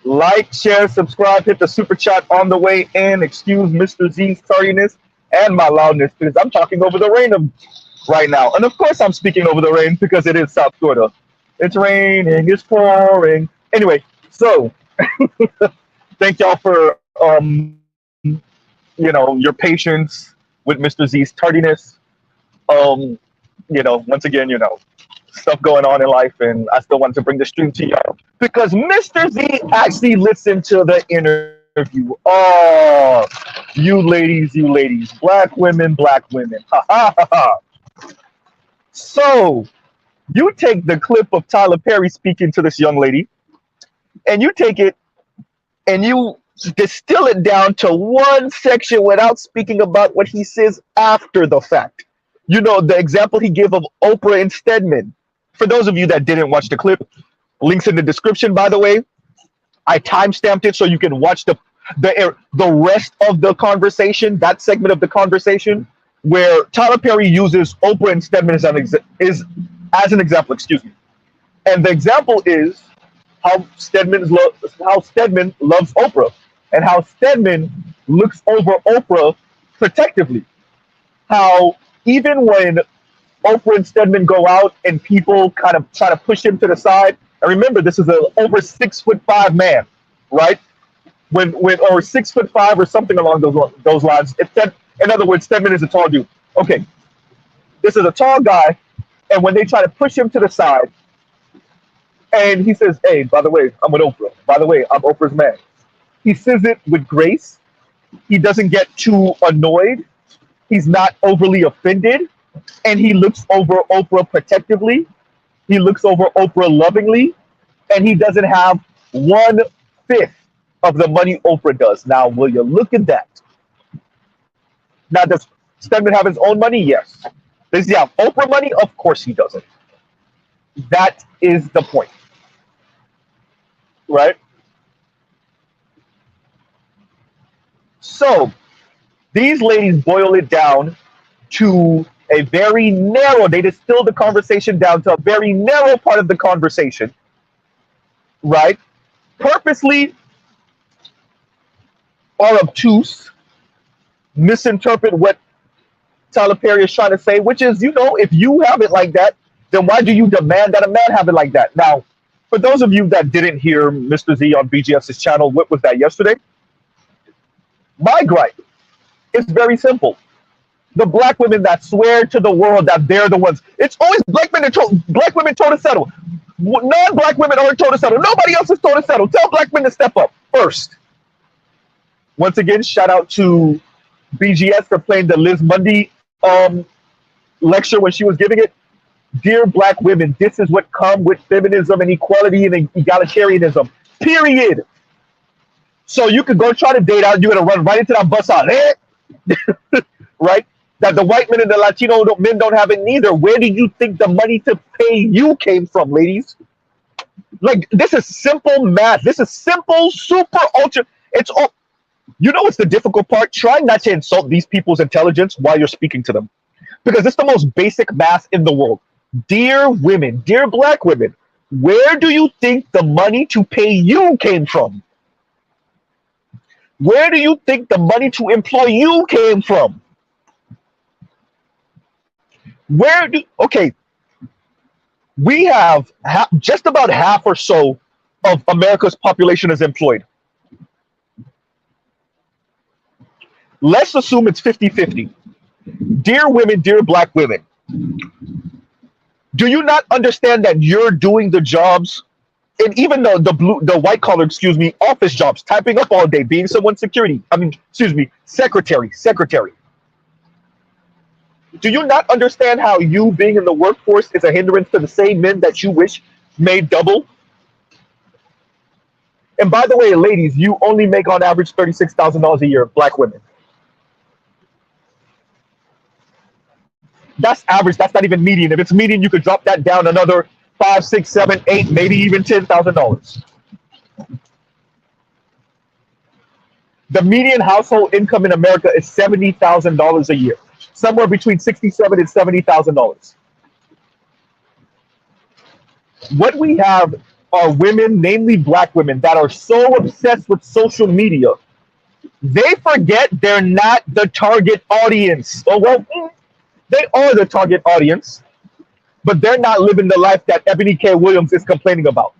Like, share, subscribe, hit the super chat on the way in. Excuse Mr. Z's tardiness and my loudness because I'm talking over the rain right now. And of course, I'm speaking over the rain because it is South Florida. It's raining, it's pouring. Anyway, so thank y'all for your patience with Mr. Z's tardiness. Um, once again, stuff going on in life, and I still wanted to bring the stream to y'all because Mr. Z actually listened to the interview. Oh, you ladies, black women, ha ha ha ha. So you take the clip of Tyler Perry speaking to this young lady, and you take it and you distill it down to one section without speaking about what he says after the fact. The example he gave of Oprah and Stedman. For those of you that didn't watch the clip, links in the description, by the way. I timestamped it so you can watch the rest of the conversation, that segment of the conversation, where Tyler Perry uses Oprah and Stedman as an example, excuse me. And the example is how Stedman loves Oprah and how Stedman looks over Oprah protectively. How even when Oprah and Stedman go out and people kind of try to push him to the side, and remember, this is an over 6'5" man, right? When or 6'5" or something along those lines. In other words, Stedman is a tall dude. Okay, this is a tall guy, and when they try to push him to the side, and he says, "Hey, by the way, I'm with Oprah. By the way, I'm Oprah's man." He says it with grace. He doesn't get too annoyed. He's not overly offended, and he looks over Oprah protectively. He looks over Oprah lovingly, and he doesn't have 1/5 of the money Oprah does. Now, will you look at that? Now, does Stedman have his own money? Yes. Does he have Oprah money? Of course he doesn't. That is the point, right? So, these ladies boil it down to a very narrow, they distill the conversation down to a very narrow part of the conversation, right? Purposely or obtuse, misinterpret what Tyler Perry is trying to say, which is, if you have it like that, then why do you demand that a man have it like that? Now, for those of you that didn't hear Mr. Z on BGS's channel, what was that yesterday? My gripe is very simple. The black women that swear to the world that they're the ones. It's always black women told to settle. Non-black women aren't told to settle. Nobody else is told to settle. Tell black men to step up first. Once again, shout out to BGS for playing the Liz Mundy lecture when she was giving it. Dear black women, this is what come with feminism and equality and egalitarianism. Period. So you could go try to date out, you're gonna run right into that bus out, right? That the white men and the Latino men don't have it neither. Where do you think the money to pay you came from, ladies? Like, this is simple math. This is simple, super ultra. It's all. What's the difficult part? Try not to insult these people's intelligence while you're speaking to them, because it's the most basic math in the world. Dear women, dear black women, where do you think the money to pay you came from? Where do you think the money to employ you came from? Okay, we have just about half or so of America's population is employed. Let's assume it's 50-50. Dear women, dear black women, do you not understand that you're doing the jobs, and even the white collar, office jobs, typing up all day, being someone's secretary. Do you not understand how you being in the workforce is a hindrance to the same men that you wish made double? And by the way, ladies, you only make on average $36,000 a year, black women. That's average. That's not even median. If it's median, you could drop that down another 5, 6, 7, 8, maybe even $10,000. The median household income in America is $70,000 a year, somewhere between $67,000 and $70,000. What we have are women, namely black women, that are so obsessed with social media, they forget they're not the target audience. Oh, well, they are the target audience, but they're not living the life that Ebony K. Williams is complaining about.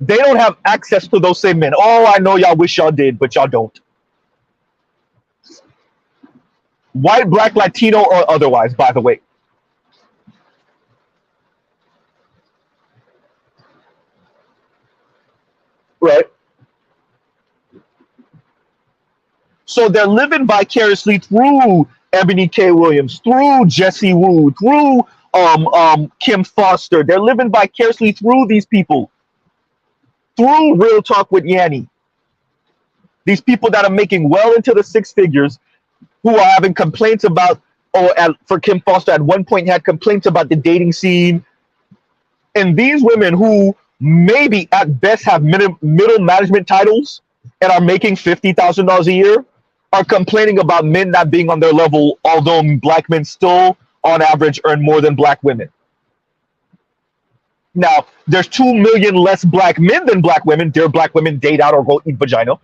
They don't have access to those same men. Oh, I know y'all wish y'all did, but y'all don't. White, black, Latino, or otherwise, by the way. Right? So they're living vicariously through Ebony K. Williams, through Jesse Wu, through Kim Foster. They're living vicariously through these people, through Real Talk with Yanni. These people that are making well into the six figures, who are having complaints about, for Kim Foster at one point had complaints about the dating scene. And these women who maybe at best have middle management titles and are making $50,000 a year are complaining about men not being on their level, although black men still, on average, earn more than black women. Now, there's 2 million less black men than black women. Dare black women date out or go eat vagina?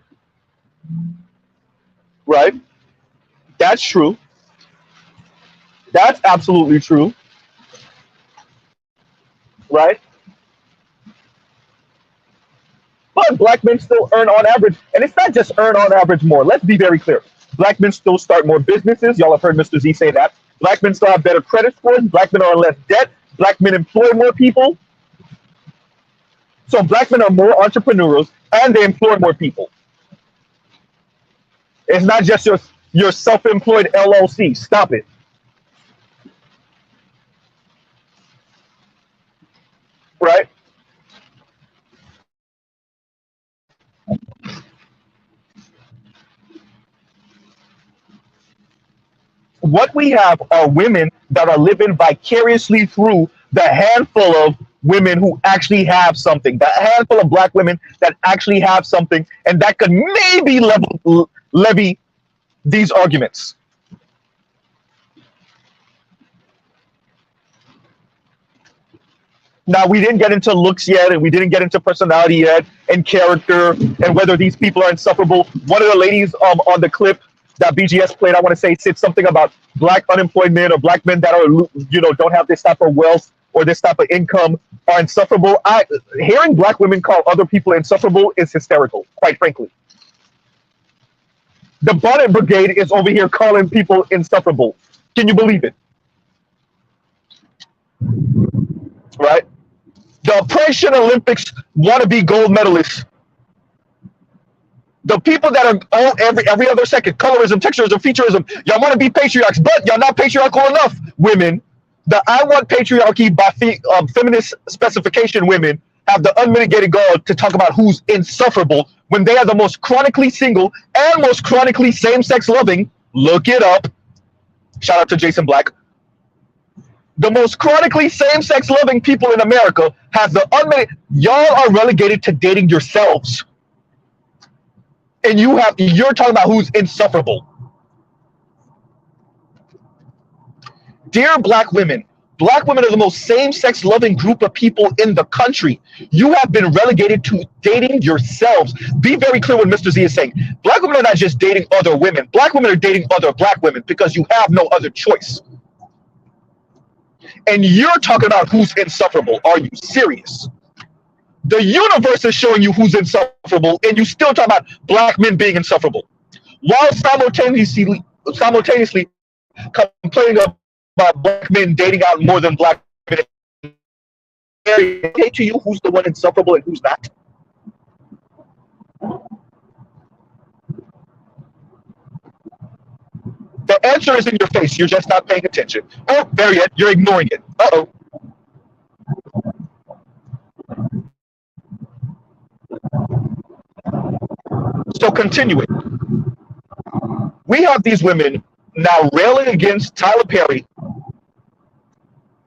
Right? That's true. That's absolutely true. Right? But black men still earn on average, and it's not just earn on average more. Let's be very clear. Black men still start more businesses. Y'all have heard Mr. Z say that. Black men still have better credit scores. Black men are in less debt. Black men employ more people. So black men are more entrepreneurs and they employ more people. It's not just your self-employed LLC. Stop it. Right? What we have are women that are living vicariously through the handful of women who actually have something, the handful of black women that actually have something, and that could maybe levy these arguments. Now, we didn't get into looks yet, and we didn't get into personality yet, and character, and whether these people are insufferable. One of the ladies on the clip that BGS played, I want to say, said something about black unemployed men or black men that are, don't have this type of wealth or this type of income are insufferable. Hearing black women call other people insufferable is hysterical, quite frankly. The bonnet brigade is over here calling people insufferable. Can you believe it? Right? The oppression Olympics wannabe gold medalists. The people that are every other second, colorism, texturism, featureism, y'all want to be patriarchs, but y'all not patriarchal enough, women. The I want patriarchy by feminist specification women have the unmitigated gall to talk about who's insufferable when they are the most chronically single and most chronically same-sex loving. Look it up. Shout out to Jason Black. The most chronically same-sex loving people in America have the unmitigated. Y'all are relegated to dating yourselves. And you're talking about who's insufferable. Dear black women are the most same-sex loving group of people in the country. You have been relegated to dating yourselves. Be very clear what Mr. Z is saying. Black women are not just dating other women. Black women are dating other black women because you have no other choice. And you're talking about who's insufferable. Are you serious? The universe is showing you who's insufferable, and you still talk about black men being insufferable, while simultaneously complaining about black men dating out more than black men. Okay, to you, who's the one insufferable and who's not? The answer is in your face. You're just not paying attention. Oh, there yet. You're ignoring it. Uh-oh. So continuing, we have these women now railing against Tyler Perry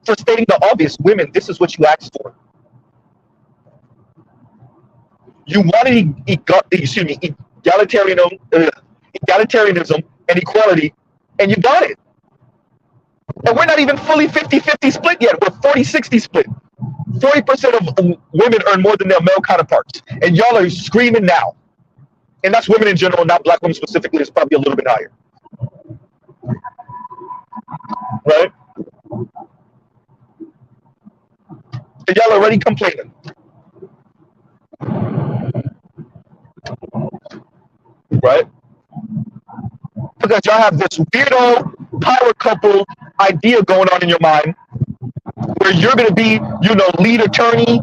for stating the obvious. Women, this is what you asked for. You wanted egalitarianism and equality, and you got it. And we're not even fully 50-50 split yet. We're 40-60 split. 40% of women earn more than their male counterparts. And y'all are screaming now. And that's women in general, not black women specifically. It's probably a little bit higher. Right? And y'all already complaining. Right? Because y'all have this weirdo power couple idea going on in your mind where you're going to be, lead attorney,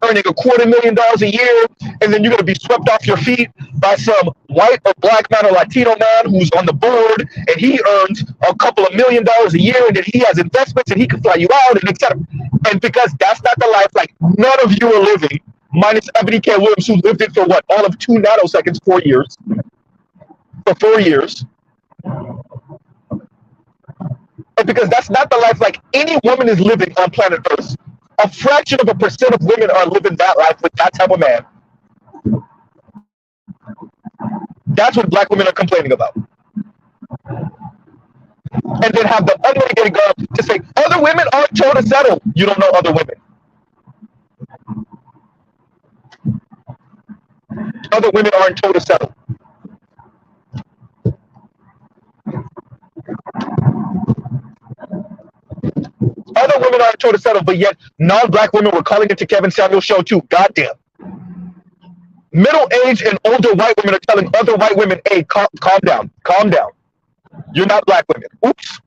earning $250,000 a year, and then you're going to be swept off your feet by some white or black man or Latino man who's on the board, and he earns a couple of $1,000,000 a year, and then he has investments, and he can fly you out, and etc. And because that's not the life, like, none of you are living, minus Ebony K. Williams, who lived it for what, all of 2 nanoseconds, 4 years. For 4 years. And because that's not the life like any woman is living on planet Earth. A fraction of a percent of women are living that life with that type of man. That's what black women are complaining about. And then have the unmitigated girl to say, other women aren't told to settle. You don't know other women. Other women aren't told to settle. Other women aren't told to settle, but yet non-black women were calling into Kevin Samuel's show too. Goddamn. Middle-aged and older white women are telling other white women, hey, calm down. Calm down. You're not black women. Oops.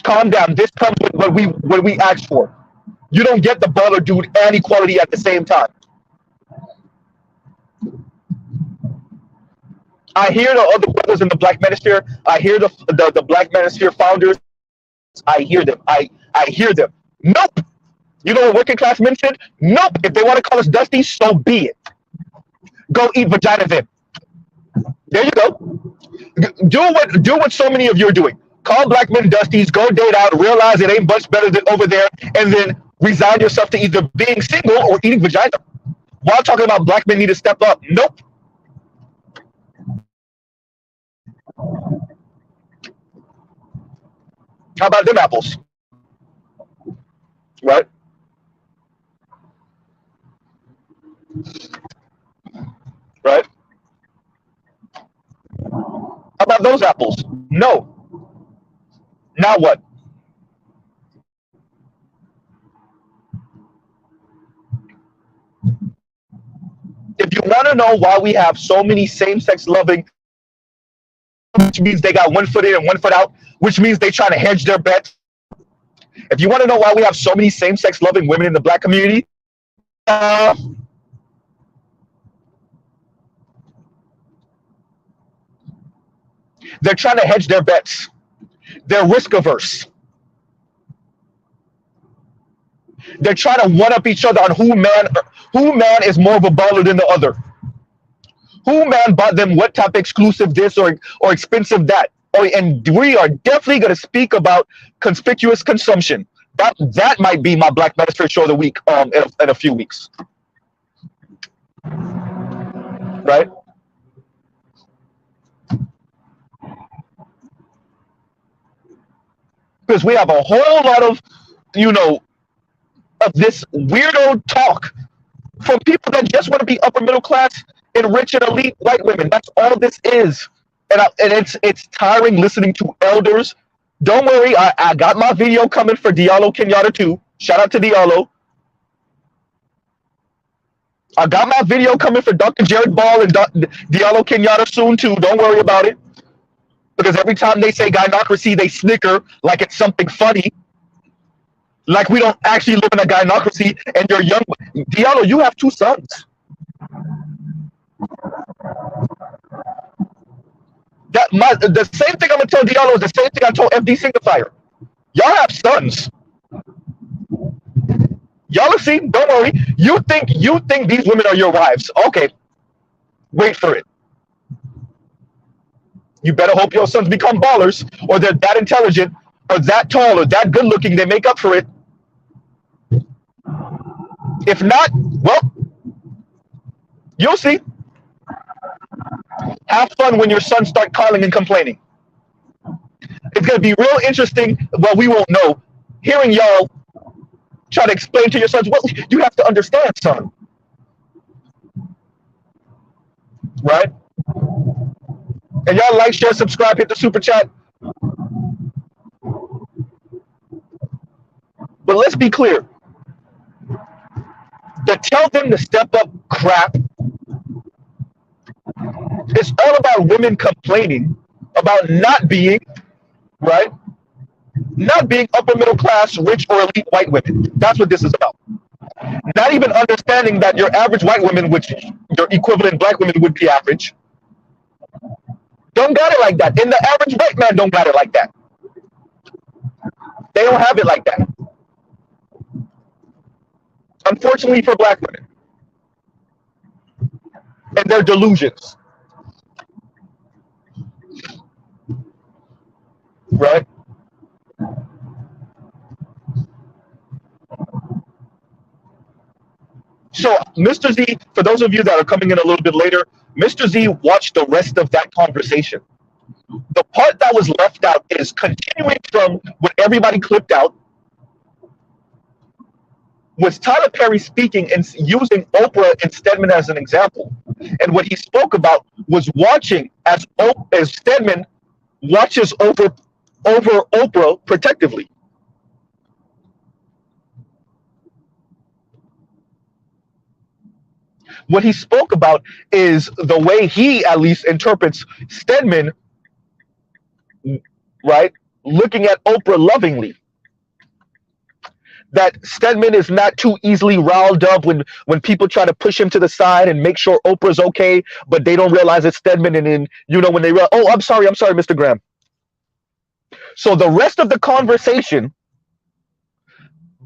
Calm down. This comes with what we asked for. You don't get the baller dude and equality at the same time. I hear the other brothers in the Black Manosphere. I hear the Black Manosphere founders. I hear them. I hear them. Nope. You know what working class men said? Nope. If they want to call us dusty, so be it. Go eat vagina then. There you go. Do what so many of you are doing. Call black men dusties, go date out, realize it ain't much better than over there, and then resign yourself to either being single or eating vagina. While talking about black men need to step up. Nope. How about them apples? Right? Right? How about those apples? No. Now what? If you want to know why we have so many same-sex loving, which means they got one foot in and one foot out, which means they try to hedge their bets. If you want to know why we have so many same-sex loving women in the black community, they're trying to hedge their bets. They're risk averse. They're trying to one up each other on who man is more of a baller than the other. Who man bought them what type of exclusive this or expensive that. Oh, and we are definitely going to speak about conspicuous consumption. That might be my Black Manosphere show of the week in a few weeks. Right? Because we have a whole lot of, of this weirdo talk from people that just want to be upper middle class and rich and elite white women. That's all this is. And it's tiring listening to elders. Don't worry, I got my video coming for Diallo Kenyatta too. Shout out to Diallo. I got my video coming for Dr. Jared Ball and Diallo Kenyatta soon too. Don't worry about it. Because every time they say gynocracy, they snicker like it's something funny. Like we don't actually live in a gynocracy and you're young. Diallo, you have 2 sons. The same thing I'm going to tell Diallo is the same thing I told FD Signifier. Y'all have sons. Y'all have seen, don't worry. You think these women are your wives. Okay. Wait for it. You better hope your sons become ballers, or they're that intelligent, or that tall, or that good looking, they make up for it. If not, well, you'll see. Have fun when your sons start calling and complaining. It's gonna be real interesting. Well, we won't know. Hearing y'all try to explain to your sons, well, you have to understand, son, right? And y'all like, share, subscribe, hit the super chat. But let's be clear. The tell them to step up crap, it's all about women complaining about not being, right? Not being upper middle class, rich, or elite white women. That's what this is about. Not even understanding that your average white women, which your equivalent black women would be average, don't got it like that. And the average white man don't got it like that. They don't have it like that. Unfortunately for black women. And their delusions. Right? So, Mr. Z, for those of you that are coming in a little bit later, Mr. Z watched the rest of that conversation. The part that was left out is continuing from what everybody clipped out, was Tyler Perry speaking and using Oprah and Stedman as an example. And what he spoke about was watching as Stedman watches over Oprah protectively. What he spoke about is the way he at least interprets Stedman, right? Looking at Oprah lovingly. That Stedman is not too easily riled up when people try to push him to the side and make sure Oprah's okay, but they don't realize it's Stedman. And then, you know, when they realize, oh, I'm sorry, Mr. Graham. So the rest of the conversation,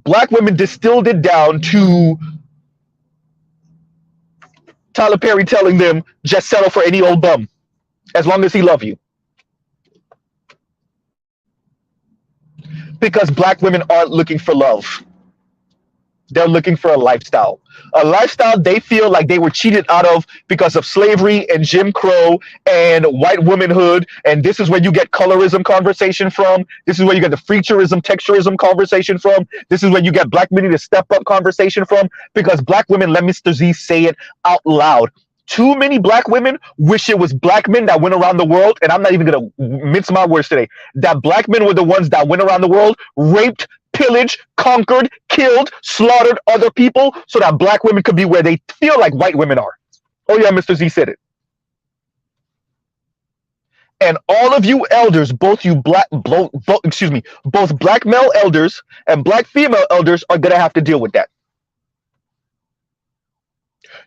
black women distilled it down to Tyler Perry telling them, just settle for any old bum, as long as he love you. Because black women aren't looking for love. They're looking for a lifestyle. A lifestyle they feel like they were cheated out of because of slavery and Jim Crow and white womanhood. And this is where you get colorism conversation from. This is where you get the featureism, texturism conversation from. This is where you get black men to step up conversation from. Because black women, let Mr. Z say it out loud. Too many black women wish it was black men that went around the world. And I'm not even going to mince my words today. That black men were the ones that went around the world, raped, pillaged, conquered, killed, slaughtered other people so that black women could be where they feel like white women are. Oh yeah, Mr. Z said it. And all of you elders, both black male elders and black female elders are going to have to deal with that.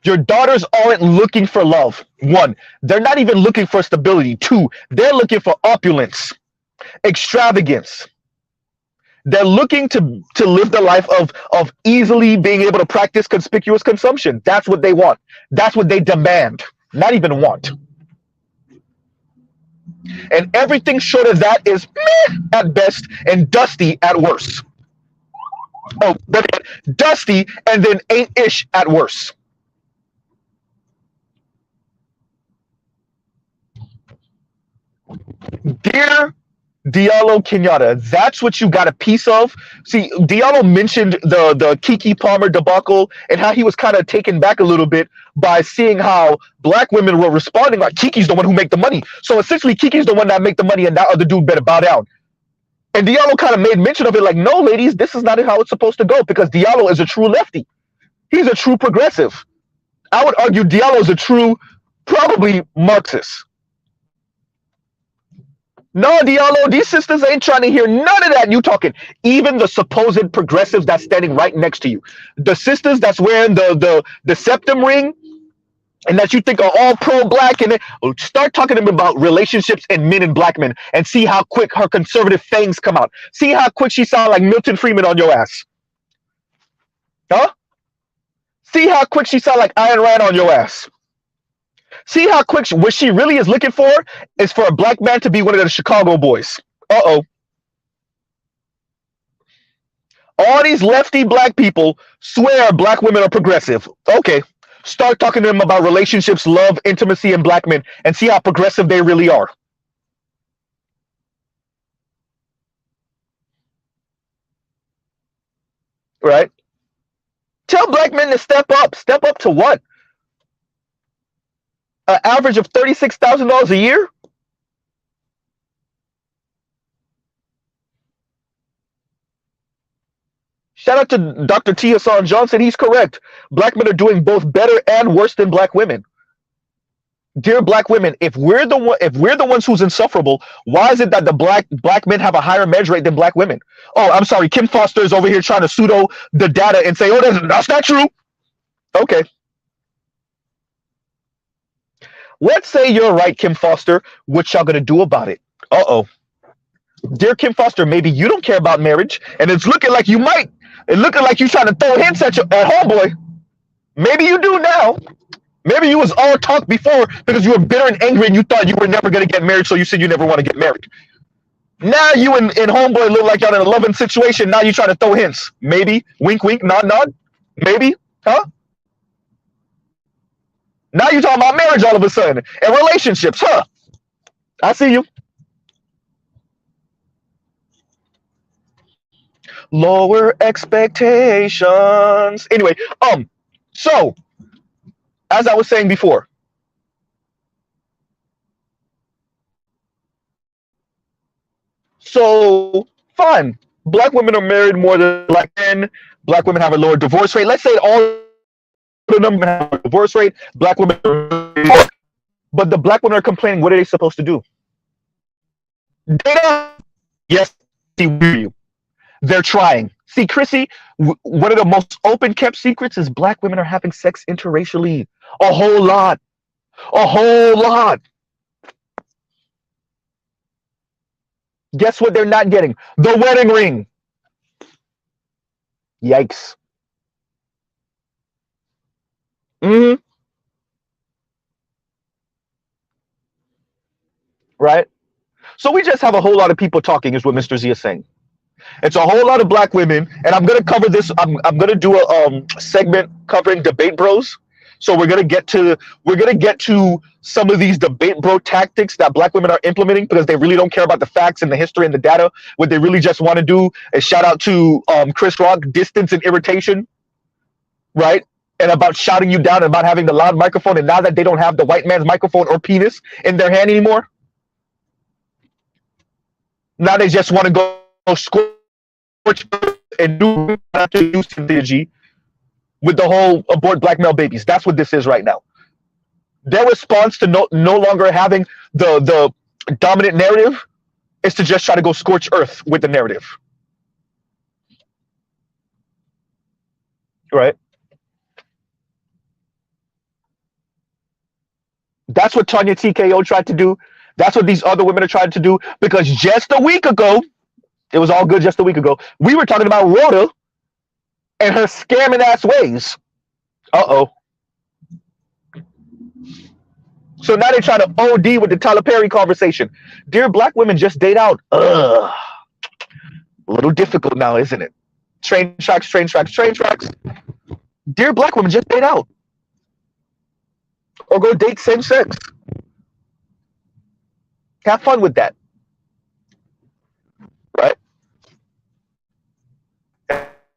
Your daughters aren't looking for love. One, they're not even looking for stability. Two, they're looking for opulence, extravagance. They're looking to live the life of easily being able to practice conspicuous consumption. That's what they want. That's what they demand, not even want. And everything short of that is meh at best and dusty at worst. Oh, dusty and then ain't-ish at worst. Dear Diallo Kenyatta, that's what you got a piece of. See, Diallo mentioned the Keke Palmer debacle and how he was kind of taken back a little bit by seeing how black women were responding like Keke's the one who make the money. So essentially, Keke's the one that make the money and that other dude better bow down. And Diallo kind of made mention of it like, no, ladies, this is not how it's supposed to go because Diallo is a true lefty. He's a true progressive. I would argue Diallo is a true, probably Marxist. No, Diallo, these sisters ain't trying to hear none of that you talking. Even the supposed progressives that's standing right next to you. The sisters that's wearing the septum ring and that you think are all pro-black, and start talking to them about relationships and men and black men and see how quick her conservative fangs come out. See how quick she sound like Milton Friedman on your ass. Huh? See how quick she sound like Ayn Rand on your ass. See how quick what she really is looking for is for a black man to be one of the Chicago boys. Uh-oh. All these lefty black people swear black women are progressive. Okay. Start talking to them about relationships, love, intimacy, and black men and see how progressive they really are. right? Tell black men to step up. Step up to what? An average of $36,000 a year? Shout out to Dr. T. Hassan Johnson. He's correct. Black men are doing both better and worse than black women. Dear black women, if we're the ones who's insufferable, why is it that the black men have a higher marriage rate than black women? Oh, I'm sorry. Kim Foster is over here trying to pseudo the data and say, oh, that's not true. Okay. Let's say you're right, Kim Foster. What y'all gonna do about it? Uh-oh. Dear Kim Foster, maybe you don't care about marriage, and it's looking like you might. It's looking like you trying to throw hints at homeboy. Maybe you do now. Maybe you was all talk before because you were bitter and angry and you thought you were never going to get married, so you said you never want to get married. Now you and homeboy look like y'all in a loving situation. Now you trying to throw hints. Maybe. Wink, wink, nod, nod. Maybe. Huh? Now you talking about marriage all of a sudden and relationships. Huh? I see you. Lower expectations. Anyway, so as I was saying before, so fine. Black women are married more than black men. Black women have a lower divorce rate. Let's say all the numbers have a divorce rate. Black women, but the black women are complaining. What are they supposed to do? Data. Yes, see you. They're trying. See, Chrissy, one of the most open kept secrets is black women are having sex interracially. A whole lot. A whole lot. Guess what they're not getting? The wedding ring. Yikes. Mm-hmm. Right? So we just have a whole lot of people talking is what Mr. Z is saying. It's a whole lot of black women, and I'm gonna cover this. I'm gonna do a segment covering debate bros. So we're gonna get to some of these debate bro tactics that black women are implementing because they really don't care about the facts and the history and the data. What they really just want to do is shout out to Chris Rock, distance and irritation, right? And about shouting you down and about having the loud microphone. And now that they don't have the white man's microphone or penis in their hand anymore, now they just want to go scorch and do strategy with the whole abort black male babies. That's what this is right now. Their response to no longer having the dominant narrative is to just try to go scorch earth with the narrative. Right? That's what Tanya TKO tried to do. That's what these other women are trying to do. Because just a week ago, it was all good just a week ago, we were talking about Rhoda and her scamming ass ways. Uh-oh. So now they're trying to OD with the Tyler Perry conversation. Dear black women, just date out. Ugh. A little difficult now, isn't it? Train tracks, train tracks, train tracks. Dear black women, just date out. Or go date same sex. Have fun with that. Right?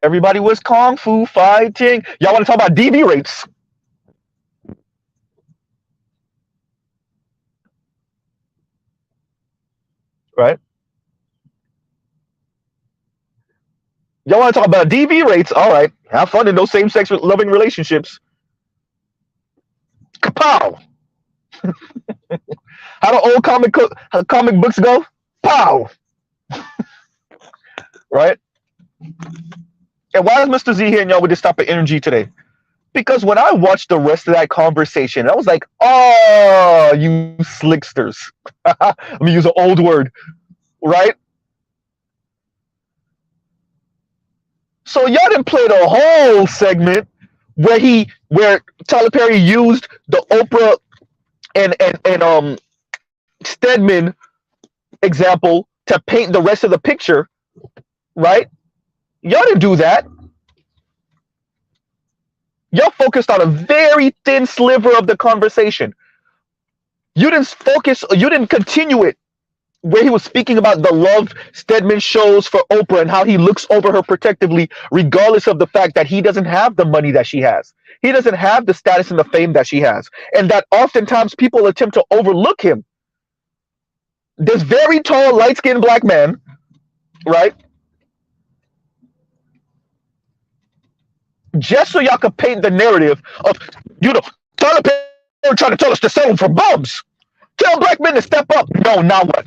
Everybody was kung fu fighting. Y'all want to talk about DV rates? Right? Y'all want to talk about DV rates? All right. Have fun in those same-sex loving relationships. Kapow! How do old comic books go? Pow! Right? And why is Mr. Z here and y'all with this type of energy today? Because when I watched the rest of that conversation, I was like, oh, you slicksters. Let me use an old word. Right? So y'all didn't play the whole segment where Tyler Perry used the Oprah and Stedman example to paint the rest of the picture, right? Y'all didn't do that. Y'all focused on a very thin sliver of the conversation. You didn't continue it where he was speaking about the love Stedman shows for Oprah and how he looks over her protectively, regardless of the fact that he doesn't have the money that she has. He doesn't have the status and the fame that she has. And that oftentimes people attempt to overlook him. This very tall, light skinned black man, right? Just so y'all could paint the narrative of, Tyler Perry trying to tell us to settle for bums. Tell black men to step up. No, now what?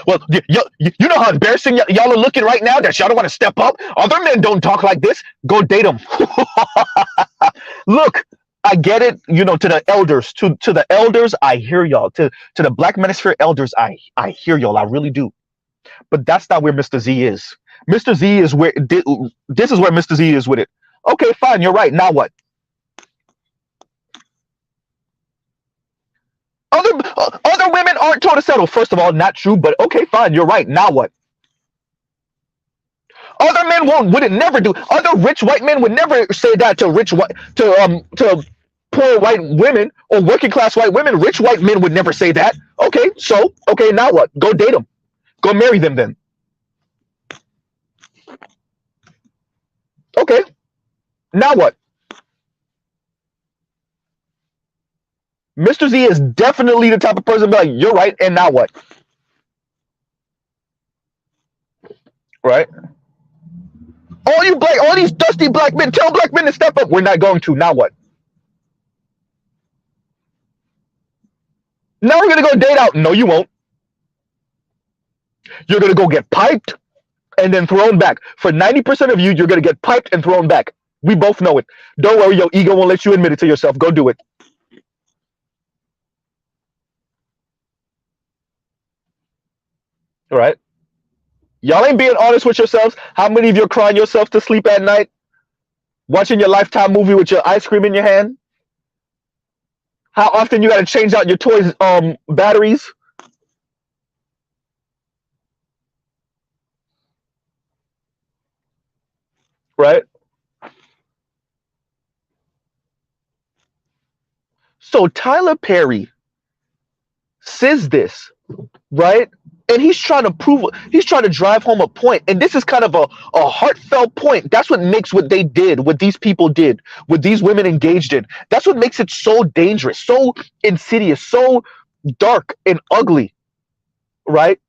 Well, you know how embarrassing y'all are looking right now that y'all don't want to step up? Other men don't talk like this. Go date them. Look, I get it, to the elders, to the elders, I hear y'all. To the Black Manosphere elders, I hear y'all. I really do. But that's not where Mr. Z is. Mr. Z is where, this is where Mr. Z is with it. Okay, fine, you're right. Now what? Other women aren't told to settle. First of all, not true, but okay, fine, you're right. Now what? Other men wouldn't never do. Other rich white men would never say that to poor white women or working class white women. Rich white men would never say that. Okay, so okay, now what? Go date them. Go marry them then. Okay, now what? Mr. Z is definitely the type of person to be like, you're right, and now what? Right? All these dusty black men, tell black men to step up. We're not going to. Now what? Now we're gonna go date out. No, you won't. You're gonna go get piped and then thrown back. For 90% of you, you're gonna get piped and thrown back. We both know it. Don't worry, your ego won't let you admit it to yourself. Go do it. All right? Y'all ain't being honest with yourselves. How many of you are crying yourself to sleep at night? Watching your Lifetime movie with your ice cream in your hand? How often you gotta change out your toys' batteries? Right? So Tyler Perry says this, right? And he's trying to drive home a point. And this is kind of a heartfelt point. That's what makes what they did, what these people did, what these women engaged in. That's what makes it so dangerous, so insidious, so dark and ugly, right?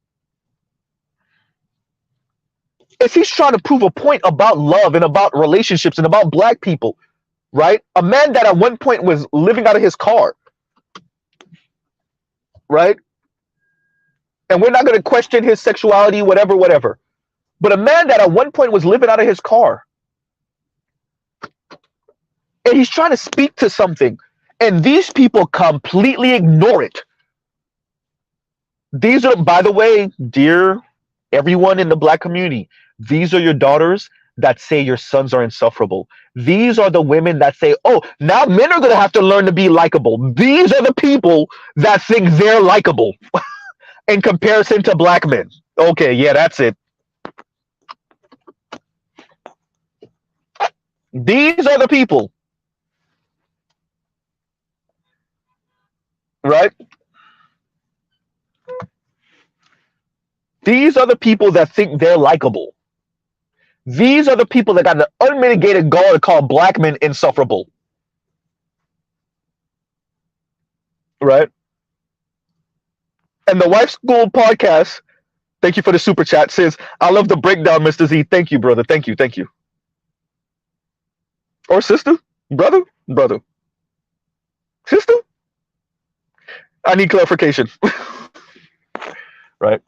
Is he's trying to prove a point about love and about relationships and about black people, right? A man that at one point was living out of his car, right? And we're not going to question his sexuality, whatever. But a man that at one point was living out of his car, and he's trying to speak to something, and these people completely ignore it. These are, by the way, dear everyone in the black community, these are your daughters that say your sons are insufferable. These are the women that say, oh, now men are going to have to learn to be likable. These are the people that think they're likable in comparison to black men. Okay, yeah, that's it. These are the people, right? These are the people that think they're likable. These are the people that got the unmitigated gall to call black men insufferable. Right? And the Wife School podcast, thank you for the super chat, says, I love the breakdown, Mr. Z. Thank you, brother. Thank you. Or sister? Brother? Sister? I need clarification. Right?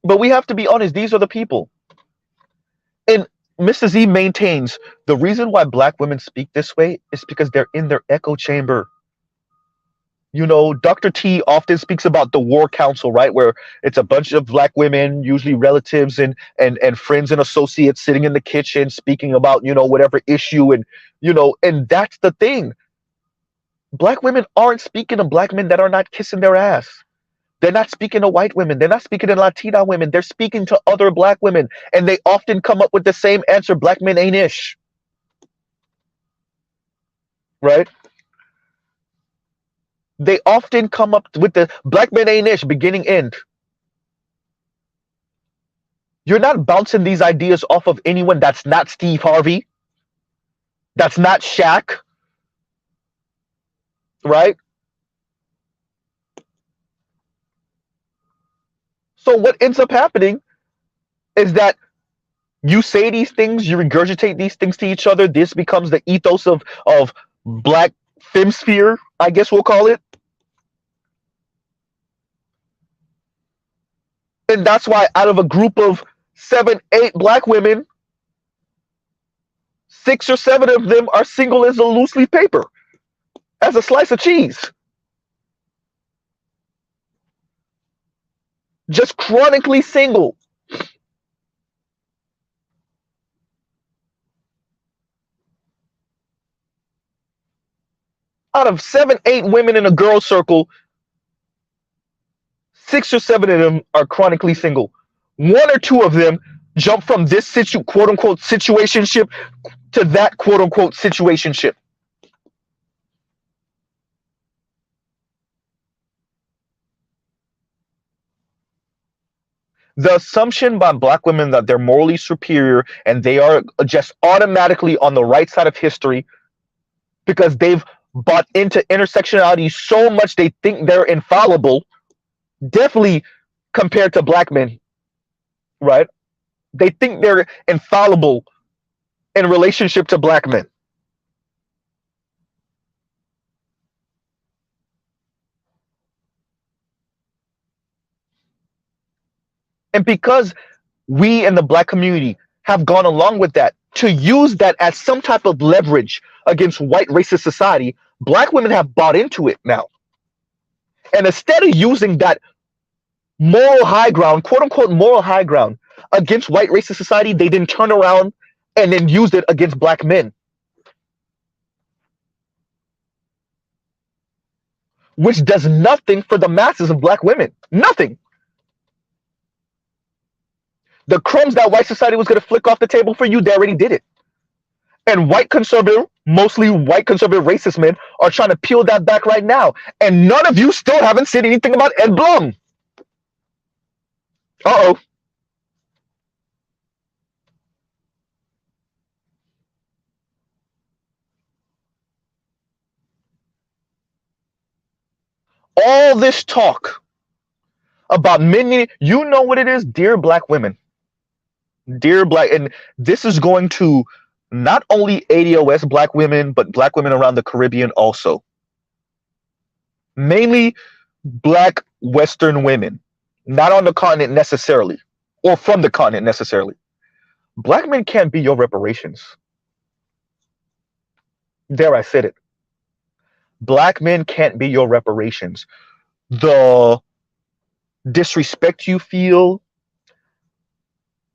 But we have to be honest, these are the people. And Mr. Z maintains the reason why black women speak this way is because they're in their echo chamber. Dr. T often speaks about the war council, right? Where it's a bunch of black women, usually relatives and friends and associates sitting in the kitchen speaking about, whatever issue. And that's the thing. Black women aren't speaking to black men that are not kissing their ass. They're not speaking to white women. They're not speaking to Latina women. They're speaking to other black women. And they often come up with the same answer, black men ain't ish. Right? They often come up with the black men ain't ish, beginning end. You're not bouncing these ideas off of anyone that's not Steve Harvey, that's not Shaq, right? So what ends up happening is that you say these things, you regurgitate these things to each other. This becomes the ethos of black femsphere, I guess we'll call it. And that's why out of a group of 7, 8 black women, 6 or 7 of them are single as a loose leaf paper, as a slice of cheese. Just chronically single. Out of 7, 8 women in a girl circle, 6 or 7 of them are chronically single. 1 or 2 of them jump from this quote unquote situationship to that quote unquote situationship. The assumption by black women that they're morally superior and they are just automatically on the right side of history because they've bought into intersectionality so much they think they're infallible, definitely compared to black men, right? They think they're infallible in relationship to black men. And because we in the black community have gone along with that to use that as some type of leverage against white racist society, black women have bought into it now. And instead of using that moral high ground, quote unquote moral high ground against white racist society, they then turn around and then used it against black men. Which does nothing for the masses of black women. Nothing. The crumbs that white society was going to flick off the table for you, they already did it. And white conservative, mostly white conservative racist men are trying to peel that back right now. And none of you still haven't said anything about Ed Blum. Uh-oh. All this talk about men, you know what it is, dear black women. Dear black, and this is going to not only ADOS black women, but black women around the Caribbean also. Mainly black Western women, not on the continent necessarily, or from the continent necessarily. Black men can't be your reparations. There, I said it. Black men can't be your reparations. The disrespect you feel,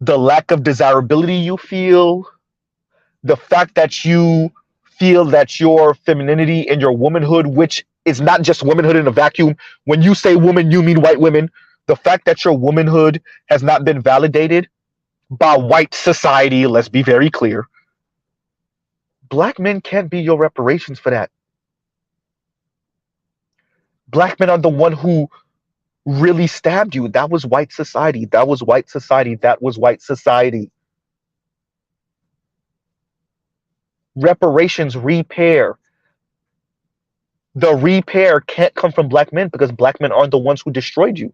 the lack of desirability you feel, the fact that you feel that your femininity and your womanhood, which is not just womanhood in a vacuum. When you say woman, you mean white women. The fact that your womanhood has not been validated by white society, let's be very clear. Black men can't be your reparations for that. Black men are the one who really stabbed you. That was white society. That was white society. That was white society. Reparations, repair. The repair can't come from black men because black men aren't the ones who destroyed you.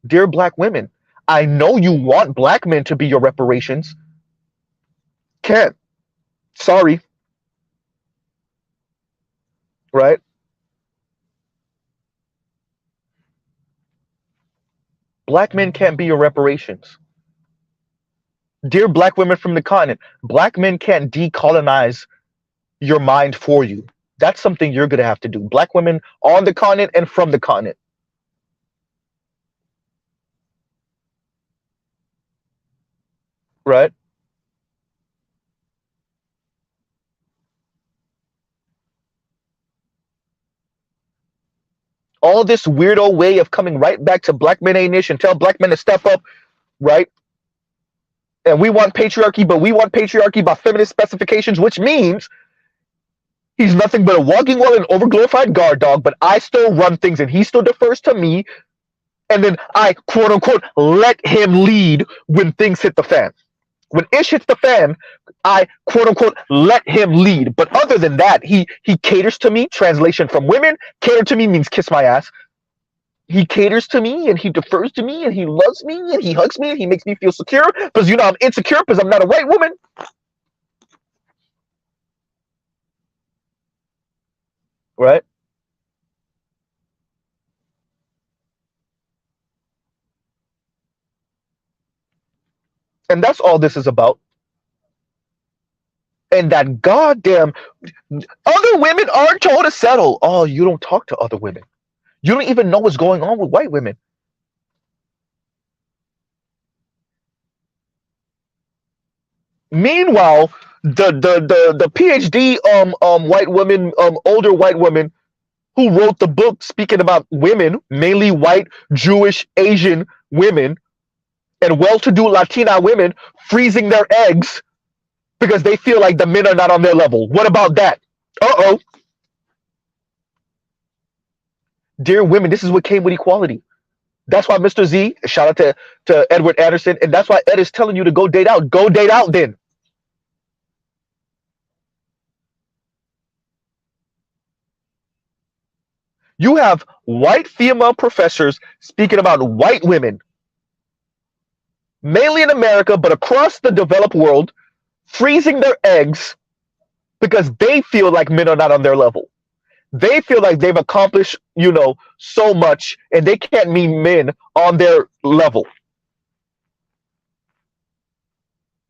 Dear black women, I know you want black men to be your reparations. Can't. Sorry. Right? Black men can't be your reparations. Dear black women from the continent, black men can't decolonize your mind for you. That's something you're going to have to do. Black women on the continent and from the continent. Right? All this weirdo way of coming right back to black men ain't ish and tell black men to step up, right? And we want patriarchy, but we want patriarchy by feminist specifications, which means He's nothing but a walking wall and overglorified guard dog, but I still run things and he still defers to me. And then I, quote unquote, let him lead when things hit the fan. When ish hits the fan, I, quote unquote, let him lead. But other than that, he caters to me. Translation from women, cater to me means kiss my ass. He caters to me and he defers to me and he loves me and he hugs me and he makes me feel secure because I'm insecure because I'm not a white woman. Right? And that's all this is about. And that goddamn other women aren't told to settle. Oh, you don't talk to other women. You don't even know what's going on with white women. Meanwhile, the PhD white woman, older white woman who wrote the book speaking about women, mainly white, Jewish, Asian women, and well-to-do Latina women freezing their eggs because they feel like the men are not on their level. What about that? Uh-oh. Dear women, this is what came with equality. That's why Mr. Z, shout out to Edward Anderson, and that's why Ed is telling you to go date out. Go date out then. You have white female professors speaking about white women, mainly in America, but across the developed world, freezing their eggs because they feel like men are not on their level. They feel like they've accomplished, so much, and they can't meet men on their level.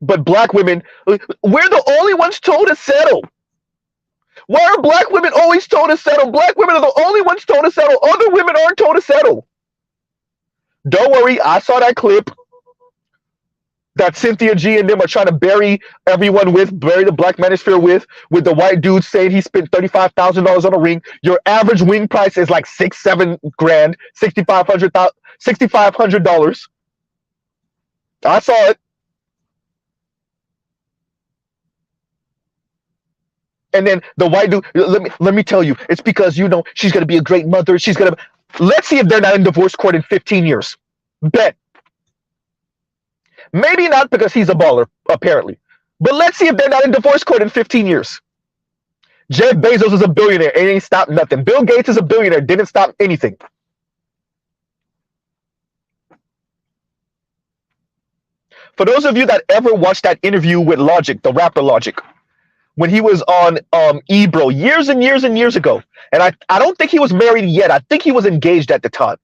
But black women, we're the only ones told to settle. Why are black women always told to settle? Black women are the only ones told to settle. Other women aren't told to settle. Don't worry, I saw that clip that Cynthia G and them are trying to bury everyone with, bury the black manosphere with the white dude saying he spent $35,000 on a ring. Your average wing price is like $6-7 grand, $6,500. I saw it. And then the white dude, let me tell you, it's because she's gonna be a great mother. Let's see if they're not in divorce court in 15 years. Bet. Maybe not because he's a baller, apparently. But let's see if they're not in divorce court in 15 years. Jeff Bezos is a billionaire. It ain't stopped nothing. Bill Gates is a billionaire. Didn't stop anything. For those of you that ever watched that interview with Logic, the rapper Logic, when he was on Ebro years and years and years ago, and I don't think he was married yet. I think he was engaged at the time.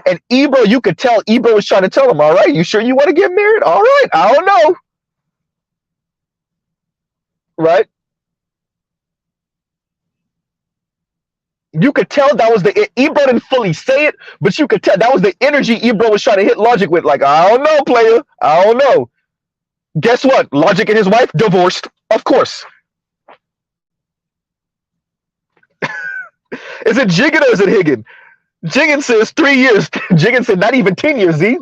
And Ebro, you could tell Ebro was trying to tell him, all right, you sure you want to get married? All right, I don't know. Right? You could tell that was Ebro didn't fully say it, but you could tell that was the energy Ebro was trying to hit Logic with. Like, I don't know, player. I don't know. Guess what? Logic and his wife divorced, of course. Is it Jiggin or is it Higgin? Jiggin says 3 years. Jiggin said not even 10 years, Z.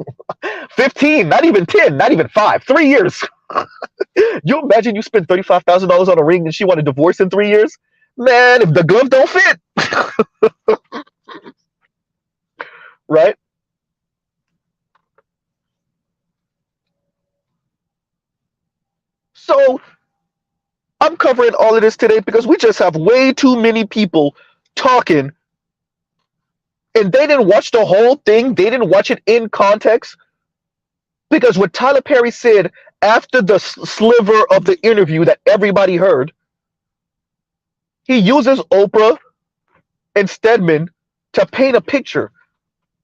15, not even 10, not even 5. 3 years. You imagine you spent $35,000 on a ring and she wanted a divorce in 3 years? Man, if the glove don't fit. Right? So I'm covering all of this today because we just have way too many people talking and they didn't watch the whole thing. They didn't watch it in context. Because what Tyler Perry said after the sliver of the interview that everybody heard, he uses Oprah and Stedman to paint a picture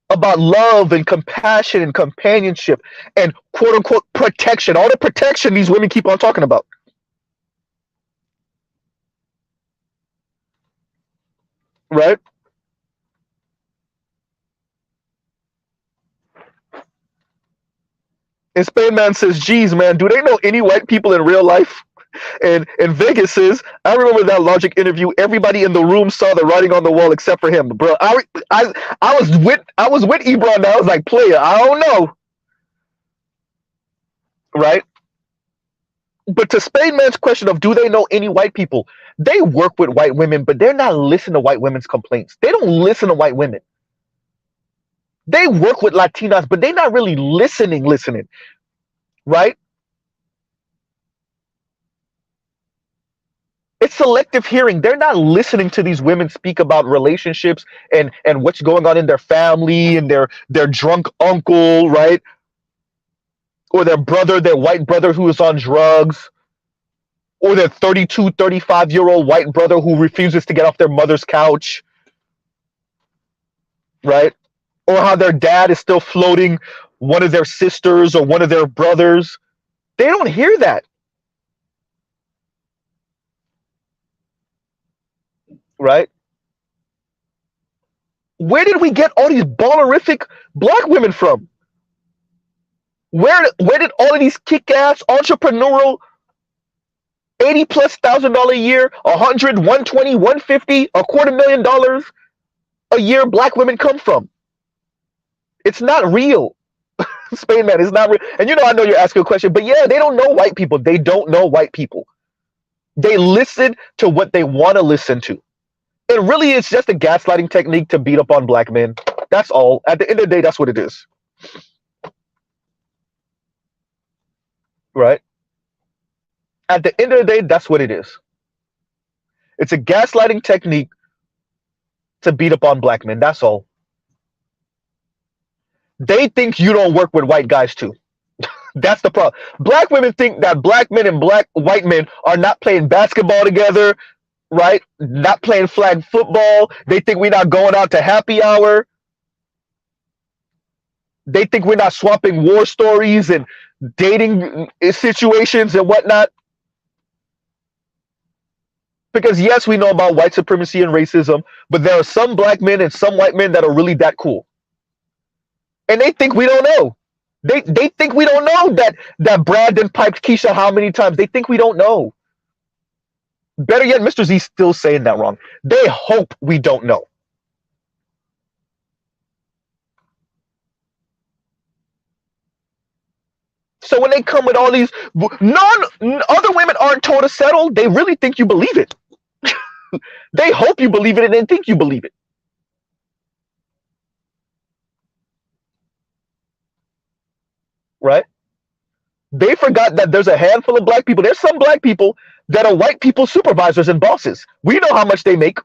about love and compassion and companionship and quote unquote protection. All the protection these women keep on talking about. Right? And Spain Man says, geez, man, do they know any white people in real life? And Vegas says, I remember that Logic interview. Everybody in the room saw the writing on the wall except for him, bro. I was with Ebron. And I was like, player, I don't know, right? But to Spain Man's question of do they know any white people? They work with white women, but they're not listening to white women's complaints. They don't listen to white women. They work with Latinas, but they're not really listening, right? It's selective hearing. They're not listening to these women speak about relationships and what's going on in their family and their drunk uncle, right? Or their brother, their white brother who is on drugs, or their 32, 35-year-old white brother who refuses to get off their mother's couch, right? Or how their dad is still floating one of their sisters or one of their brothers. They don't hear that, right? Where did we get all these ballerific black women from? Where did all of these kick-ass entrepreneurial 80 plus $1,000 a year, 100, 120, 150, $250,000 a year black women come from? It's not real. Spain man, it's not real. And I know you're asking a question, but yeah, they don't know white people. They don't know white people. They listen to what they want to listen to. It really is just a gaslighting technique to beat up on black men. That's all. At the end of the day, that's what it is. Right? At the end of the day, that's what it is. It's a gaslighting technique to beat up on black men. That's all. They think you don't work with white guys too. That's the problem. Black women think that black men and white men are not playing basketball together, right? Not playing flag football. They think we're not going out to happy hour. They think we're not swapping war stories and dating situations and whatnot. Because yes, we know about white supremacy and racism, but there are some black men and some white men that are really that cool. And they think we don't know. They think we don't know that Brandon piped Keisha how many times. They think we don't know. Better yet, Mr. Z's still saying that wrong. They hope we don't know. So when they come with all these, other women aren't told to settle. They really think you believe it. They hope you believe it and they think you believe it. Right? They forgot that there's a handful of black people. There's some black people that are white people supervisors and bosses. We know how much they make.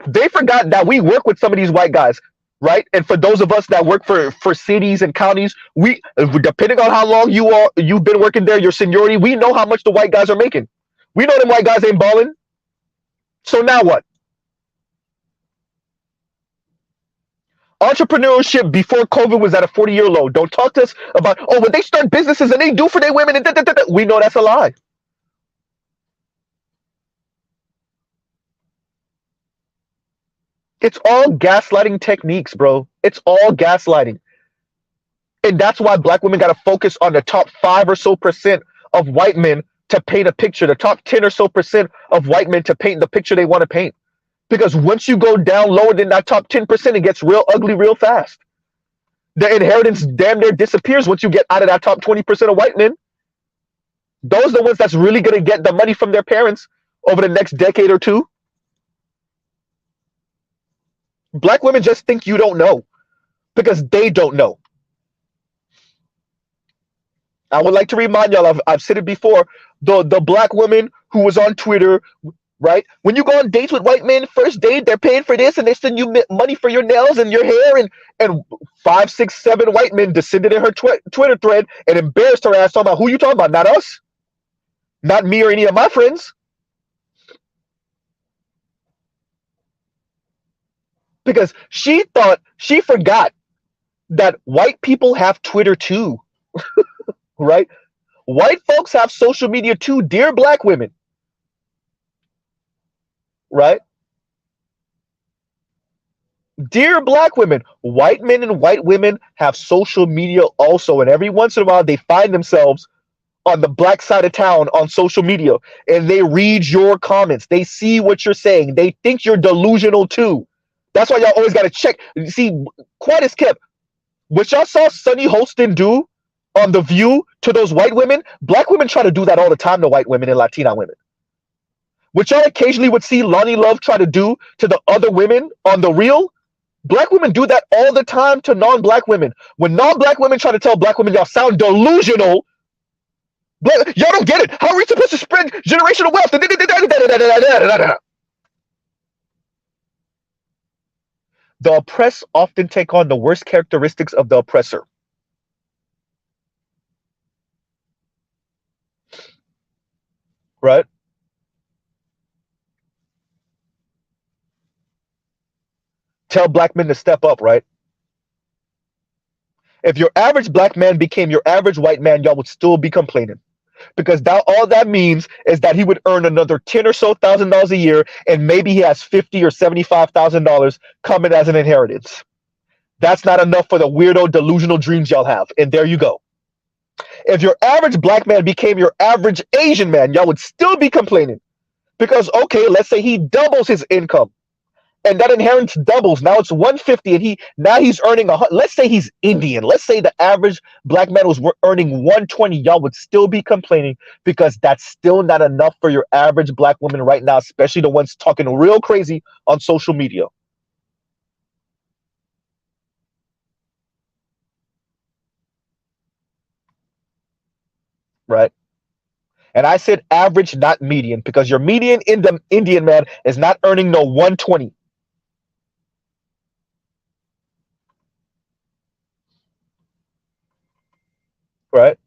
They forgot that we work with some of these white guys, right? And for those of us that work for cities and counties, we, depending on how long you've been working there, your seniority, we know how much the white guys are making. We know them white guys ain't balling. So now what? Entrepreneurship before COVID was at a 40-year low. Don't talk to us about, when they start businesses and they do for their women, and we know that's a lie. It's all gaslighting techniques, bro. It's all gaslighting. And that's why black women got to focus on the top 5 or so percent of white men to paint a picture, the top 10 or so percent of white men to paint the picture they want to paint. Because once you go down lower than that top 10%, it gets real ugly real fast. The inheritance damn near disappears once you get out of that top 20% of white men. Those are the ones that's really going to get the money from their parents over the next decade or two. Black women just think you don't know because they don't know. I would like to remind y'all, I've said it before, the black woman who was on Twitter, right? When you go on dates with white men, first date, they're paying for this and they send you money for your nails and your hair, and 5, 6, 7 white men descended in her Twitter thread and embarrassed her ass, talking about, who you talking about? Not us. Not me or any of my friends. Because she forgot that white people have Twitter too. Right? White folks have social media too, dear black women. Right? Dear black women, white men and white women have social media also, and every once in a while they find themselves on the black side of town on social media, and they read your comments. They see what you're saying. They think you're delusional too. That's why y'all always got to check. See, quiet as kept. What y'all saw Sunny Holston do on The View to those white women, black women try to do that all the time to white women and Latina women. which y'all occasionally would see Lonnie Love try to do to the other women on the real, black women do that all the time to non-black women. When non-black women try to tell black women y'all sound delusional, y'all don't get it. How are we supposed to spread generational wealth? The oppressed often take on the worst characteristics of the oppressor. Right? Tell black men to step up, right? If your average black man became your average white man, y'all would still be complaining. Because that, all that means is that he would earn another $10,000 or so a year, and maybe he has $50,000 or $75,000 coming as an inheritance. That's not enough for the weirdo delusional dreams y'all have. And there you go. If your average black man became your average Asian man, y'all would still be complaining. Because, okay, let's say he doubles his income, and that inheritance doubles. Now it's 150, and he's earning let's say he's Indian. Let's say the average black man was earning 120. Y'all would still be complaining because that's still not enough for your average black woman right now, especially the ones talking real crazy on social media. Right? And I said average, not median, because your median in the Indian man is not earning no 120. Right?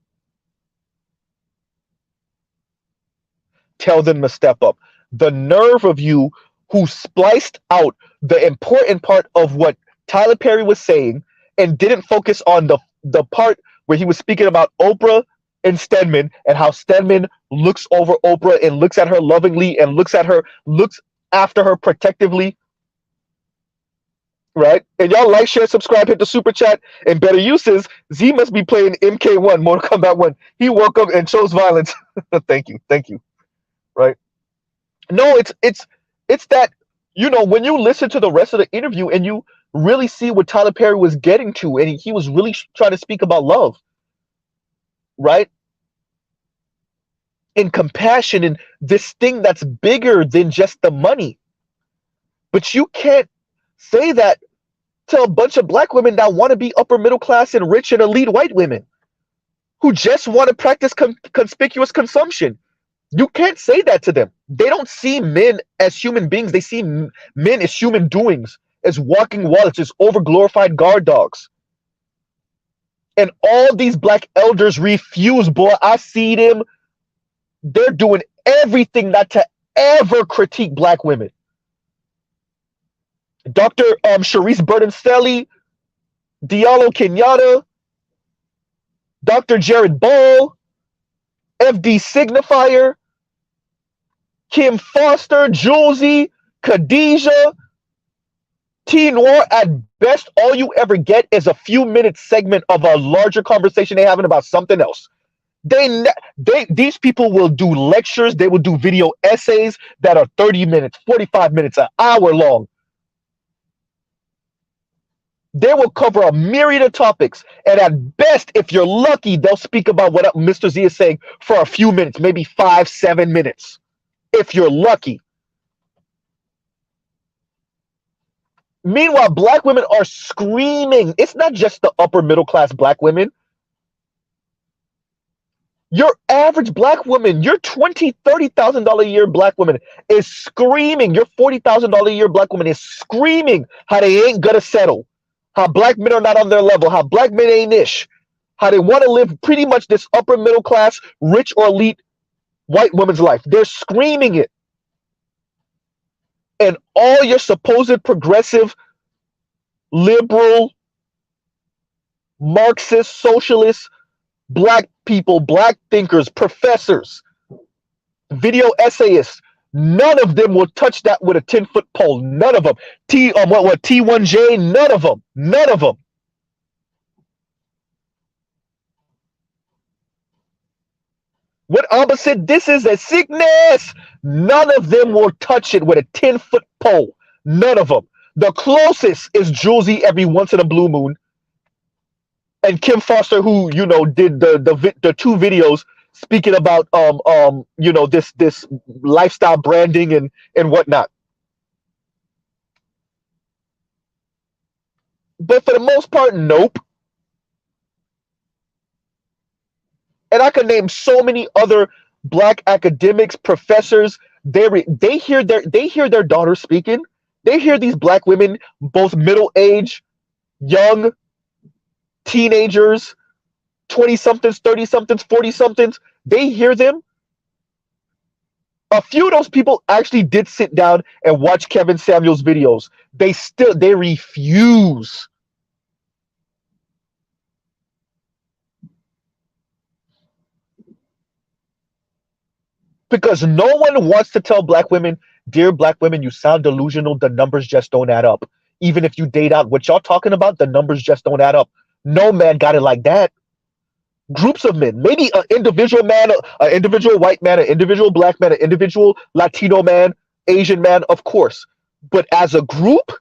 Tell them to step up. The nerve of you who spliced out the important part of what Tyler Perry was saying and didn't focus on the part where he was speaking about Oprah and Stedman and how Stedman looks over Oprah and looks at her lovingly and looks after her protectively. Right? And y'all like, share, subscribe, hit the super chat. And better uses, Z must be playing MK1, Mortal Kombat 1. He woke up and chose violence. Thank you. Right? No, it's that, when you listen to the rest of the interview and you really see what Tyler Perry was getting to, and he was really trying to speak about love, right? And compassion and this thing that's bigger than just the money. But you can't say that to a bunch of black women that want to be upper middle class and rich and elite white women who just want to practice conspicuous consumption. You can't say that to them. They don't see men as human beings. They see men as human doings, as walking wallets, as overglorified guard dogs. And all these black elders refuse, boy. I see them. They're doing everything not to ever critique black women. Dr. Sharice Burden-Stelly, Diallo Kenyatta, Dr. Jared Ball, FD Signifier, Kim Foster, Julesy, Khadijah, T Noir. At best, all you ever get is a few minute segment of a larger conversation they're having about something else. These people will do lectures. They will do video essays that are 30 minutes, 45 minutes, an hour long. They will cover a myriad of topics, and at best, if you're lucky, they'll speak about what Mr. Z is saying for a few minutes, maybe 5-7 minutes, if you're lucky. Meanwhile, black women are screaming. It's not just the upper middle class black women. Your average black woman, your $20,000, $30,000 a year black woman is screaming. Your $40,000 a year black woman is screaming how they ain't gonna settle. How black men are not on their level, how black men ain't ish, how they want to live pretty much this upper middle class, rich or elite white woman's life. They're screaming it. And all your supposed progressive, liberal, Marxist, socialist, black people, black thinkers, professors, video essayists, none of them will touch that with a 10-foot pole. None of them. T1J, none of them. None of them. What Abba said, this is a sickness. None of them will touch it with a 10-foot pole. None of them. The closest is Julesy every once in a blue moon. And Kim Foster, who, did the 2 videos speaking about this lifestyle branding and whatnot. But for the most part, nope. And I could name so many other black academics, professors. They hear their daughters speaking. They hear these black women, both middle age, young, teenagers, 20 somethings, 30 somethings, 40 somethings. They hear them. A few of those people actually did sit down and watch Kevin Samuels videos. They refuse. Because no one wants to tell black women, dear black women, you sound delusional. The numbers just don't add up. Even if you date out what y'all talking about, the numbers just don't add up. No man got it like that. Groups of men, maybe an individual man, an individual white man, an individual black man, an individual Latino man, Asian man, of course. But as a group,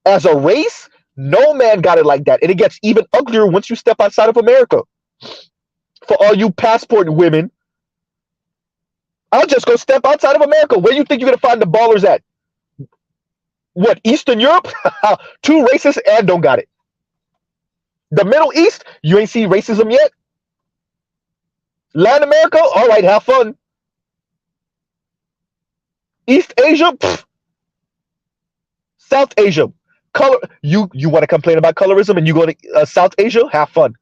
as a race, no man got it like that. And it gets even uglier once you step outside of America. For all you passport women, I'll just go step outside of America. Where you think you're going to find the ballers at? What, Eastern Europe? Too racist and don't got it. The Middle East, you ain't seen racism yet. Latin America, all right, have fun. East Asia, pff. South Asia, color. You want to complain about colorism and you go to South Asia, have fun.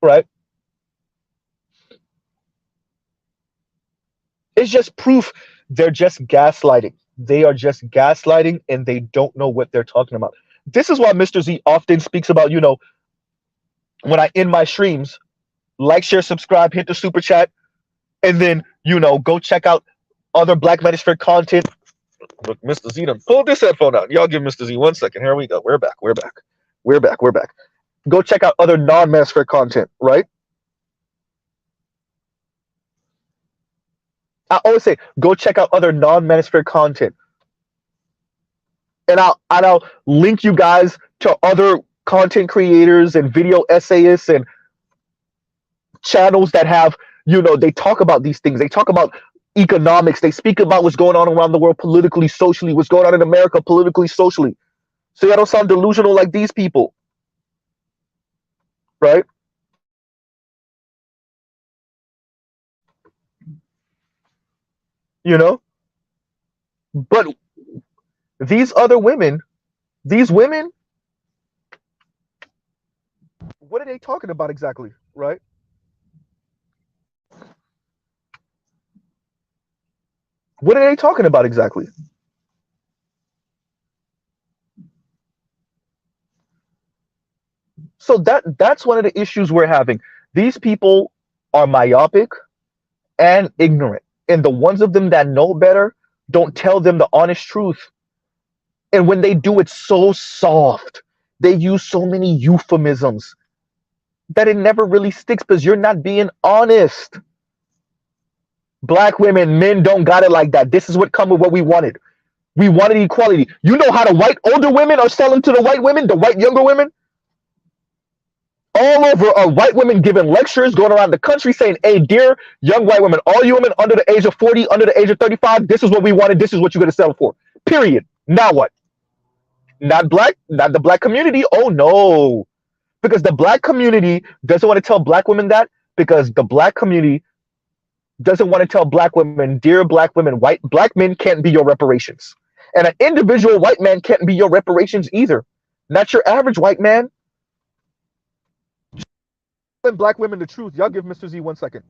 Right? It's just proof they're just gaslighting. They are just gaslighting and they don't know what they're talking about. This is why Mr. Z often speaks about, when I end my streams, like, share, subscribe, hit the super chat, and then, go check out other Black Manosphere content. Look, Mr. Z done pulled this headphone out. Y'all give Mr. Z 1 second. Here we go. We're back. We're back. We're back. We're back. Go check out other non-Manosphere content, right? I always say, go check out other non-Manosphere content. And I'll link you guys to other content creators and video essayists and channels that have, they talk about these things. They talk about economics. They speak about what's going on around the world politically, socially, what's going on in America politically, socially. So y'all don't sound delusional like these people. Right? But these other women, what are they talking about exactly? Right? What are they talking about exactly? So that's one of the issues we're having. These people are myopic and ignorant. And the ones of them that know better don't tell them the honest truth. And when they do, it's so soft. They use so many euphemisms that it never really sticks because you're not being honest. Black women, men don't got it like that. This is what come with what we wanted. We wanted equality. You know how the white older women are selling to the white women, the white younger women? All over are white women giving lectures, going around the country saying, hey, dear young white women, all you women under the age of 40, under the age of 35, this is what we wanted. This is what you're going to settle for. Period. Now what? Not the black community. Oh, no. Because the black community doesn't want to tell black women that because the black community doesn't want to tell black women, dear black women, white black men can't be your reparations. And an individual white man can't be your reparations either. Not your average white man. Black women the truth. Y'all give Mr. Z 1 second.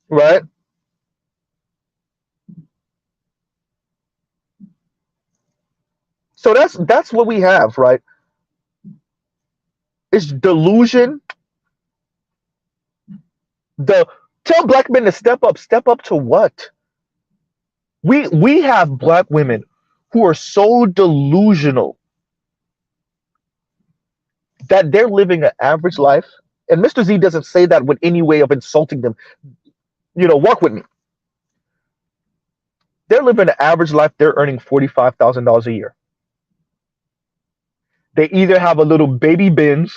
Right? So that's what we have, right? It's delusion. The tell black men to step up. Step up to what? We have black women who are so delusional that they're living an average life. And Mr. Z doesn't say that with any way of insulting them. Walk with me. They're living an average life. They're earning $45,000 a year. They either have a little baby Benz,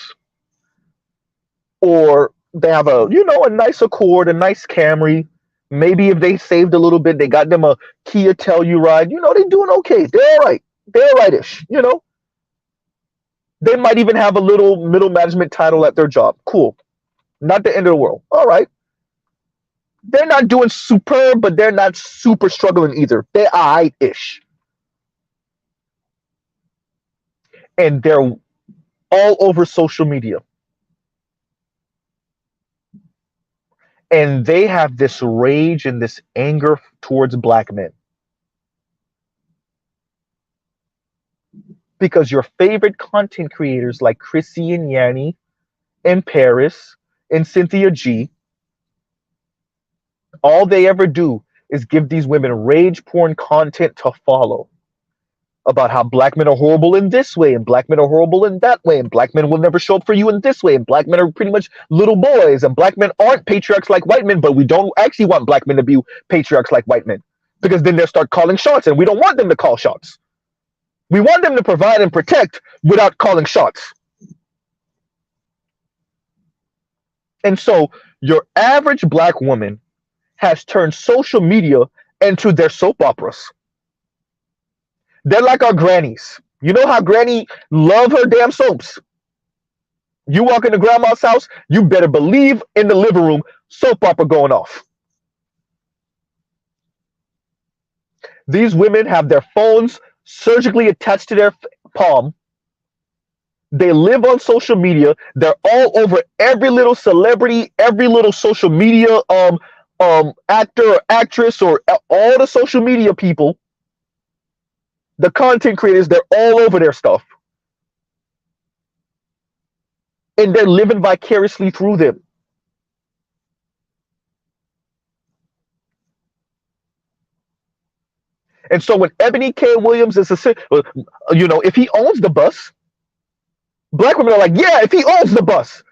or they have a nice Accord, a nice Camry. Maybe if they saved a little bit, they got them a Kia Telluride. They're doing okay. They're all right. They're rightish. They might even have a little middle management title at their job. Cool. Not the end of the world. All right. They're not doing superb, but they're not super struggling either. They're all right-ish. And they're all over social media. And they have this rage and this anger towards black men. Because your favorite content creators like Chrissy and Yanni and Paris and Cynthia G, all they ever do is give these women rage porn content to follow about how black men are horrible in this way and black men are horrible in that way and black men will never show up for you in this way and black men are pretty much little boys and black men aren't patriarchs like white men, but we don't actually want black men to be patriarchs like white men, because then they'll start calling shots and we don't want them to call shots. We want them to provide and protect without calling shots. And so your average black woman has turned social media into their soap operas. They're like our grannies. You know how granny love her damn soaps? You walk into grandma's house, you better believe in the living room, soap opera going off. These women have their phones surgically attached to their palm. They live on social media. They're all over every little celebrity, every little social media actor or actress, or all the social media people. The content creators, they're all over their stuff. And they're living vicariously through them. And so when Ebony K. Williams is if he owns the bus, black women are like, yeah, if he owns the bus.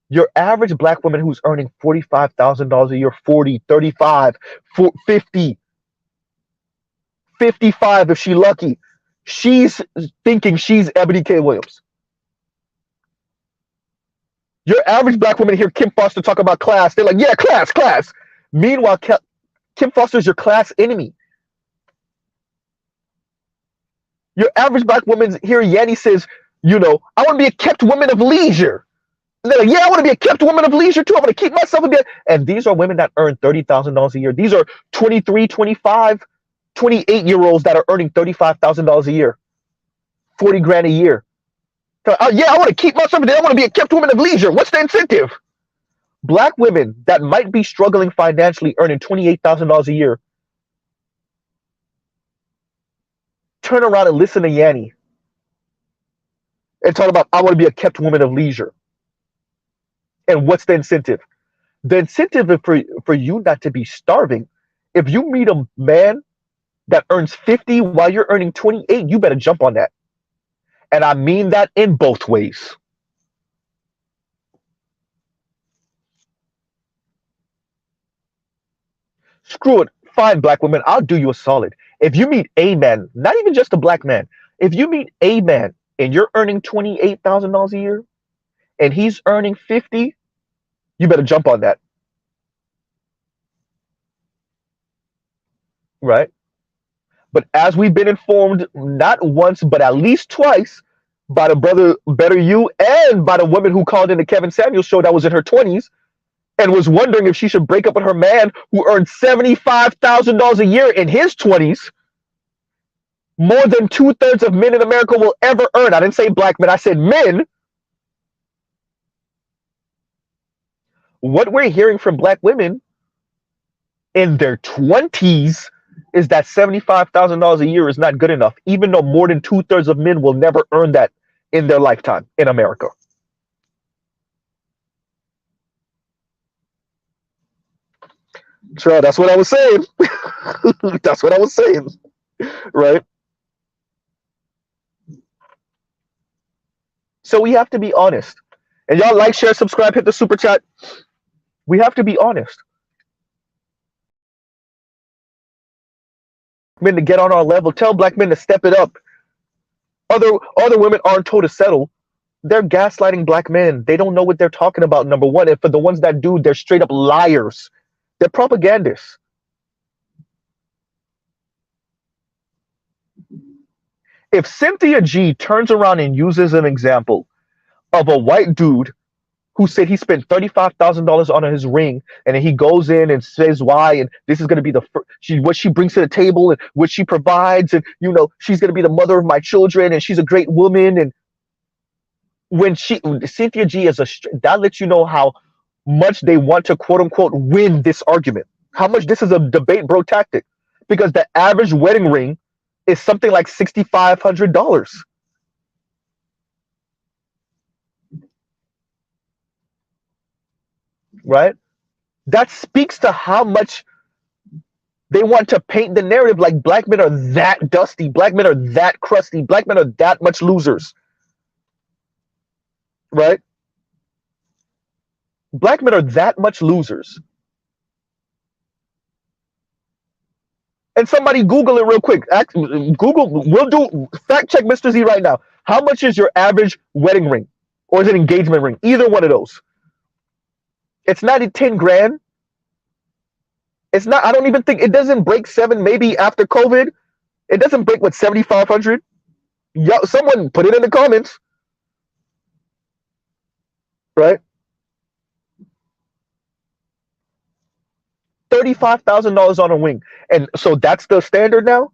Your average black woman who's earning $45,000 a year, 40, 35, 50, 55 if she's lucky, she's thinking she's Ebony K. Williams. Your average black woman hear Kim Foster talk about class, they're like, yeah, class. Meanwhile, Kim Foster's your class enemy. Your average black woman hear Yanni says, I want to be a kept woman of leisure. And they're like, yeah, I want to be a kept woman of leisure too. I want to keep myself in there. And these are women that earn $30,000 a year. These are 23, 25, 28-year-olds that are earning $35,000 a year, 40 grand a year. So, yeah, I want to keep myself in there. I want to be a kept woman of leisure. What's the incentive? Black women that might be struggling financially, earning $28,000 a year, turn around and listen to Yanni and talk about, I want to be a kept woman of leisure. And what's the incentive? The incentive is for you not to be starving. If you meet a man that earns 50 while you're earning 28, you better jump on that. And I mean that in both ways. Screw it. Fine, black women, I'll do you a solid. If you meet a man, not even just a black man, if you meet a man and you're earning $28,000 a year and he's earning 50, you better jump on that. Right? But as we've been informed, not once, but at least twice, by the brother Better You and by the woman who called in the Kevin Samuels show that was in her 20s and was wondering if she should break up with her man who earned $75,000 a year in his 20s, more than 2/3 of men in America will ever earn. I didn't say black men, I said men. What we're hearing from black women in their 20s is that $75,000 a year is not good enough, even though more than 2/3 of men will never earn that in their lifetime in America. Sure, that's what I was saying. That's what I was saying. Right? So we have to be honest. And y'all like, share, subscribe, hit the super chat. We have to be honest. Men to get on our level. Tell black men to step it up. Other women aren't told to settle. They're gaslighting black men. They don't know what they're talking about, number one. And for the ones that do, they're straight up liars. They're propagandists. If Cynthia G turns around and uses an example of a white dude who said he spent $35,000 on his ring, and then he goes in and says why, and this is going to be what she brings to the table and what she provides, and she's going to be the mother of my children, and she's a great woman, and when Cynthia G that lets you know how much they want to quote unquote win this argument, how much this is a debate bro tactic, because the average wedding ring is something like $6,500. Right? That speaks to how much they want to paint the narrative like black men are that dusty, black men are that crusty, black men are that much losers. Right? Black men are that much losers. And somebody Google it real quick. Google, we'll do fact check Mr. Z right now. How much is your average wedding ring? Or is it engagement ring? Either one of those. It's not 10 grand. It's not, I don't even think, it doesn't break 7, maybe after COVID. It doesn't break, what, 7,500? Yeah, someone put it in the comments. Right? $35,000 on a ring. And so that's the standard now?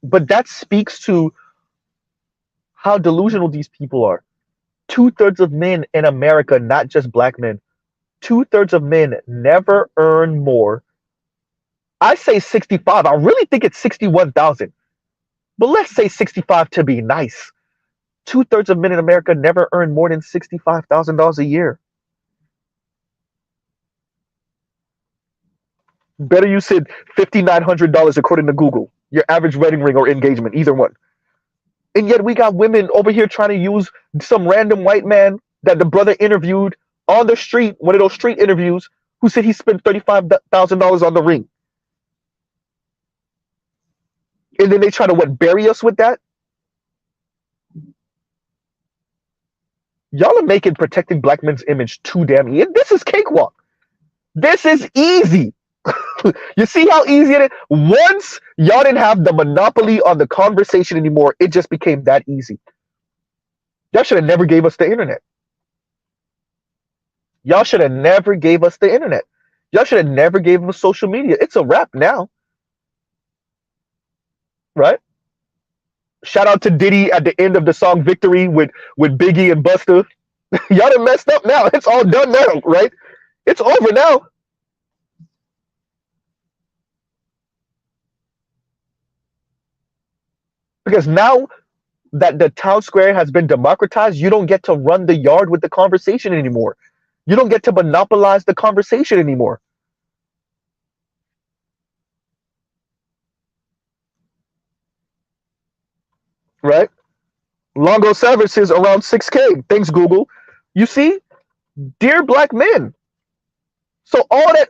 But that speaks to how delusional these people are. 2/3 of men in America, not just black men, 2/3 of men never earn more. I say 65. I really think it's 61,000. But let's say 65 to be nice. 2/3 of men in America never earn more than $65,000 a year. Better you said $5,900 according to Google. Your average wedding ring or engagement, either one. And yet we got women over here trying to use some random white man that the brother interviewed on the street, one of those street interviews, who said he spent $35,000 on the ring. And then they try to bury us with that? Y'all are making protecting black men's image too damn easy. This is cakewalk. This is easy. You see how easy it is? Once y'all didn't have the monopoly on the conversation anymore, it just became that easy. Y'all should have never gave us the internet. Y'all should have never gave us the internet. Y'all should have never gave us social media. It's a wrap now. Right? Shout out to Diddy at the end of the song Victory with Biggie and Busta. Y'all done messed up now. It's all done now, right? It's over now. Because now that the town square has been democratized, you don't get to run the yard with the conversation anymore. You don't get to monopolize the conversation anymore. Right? Longo Savage says around 6K. Thanks, Google. You see? Dear black men. So all that,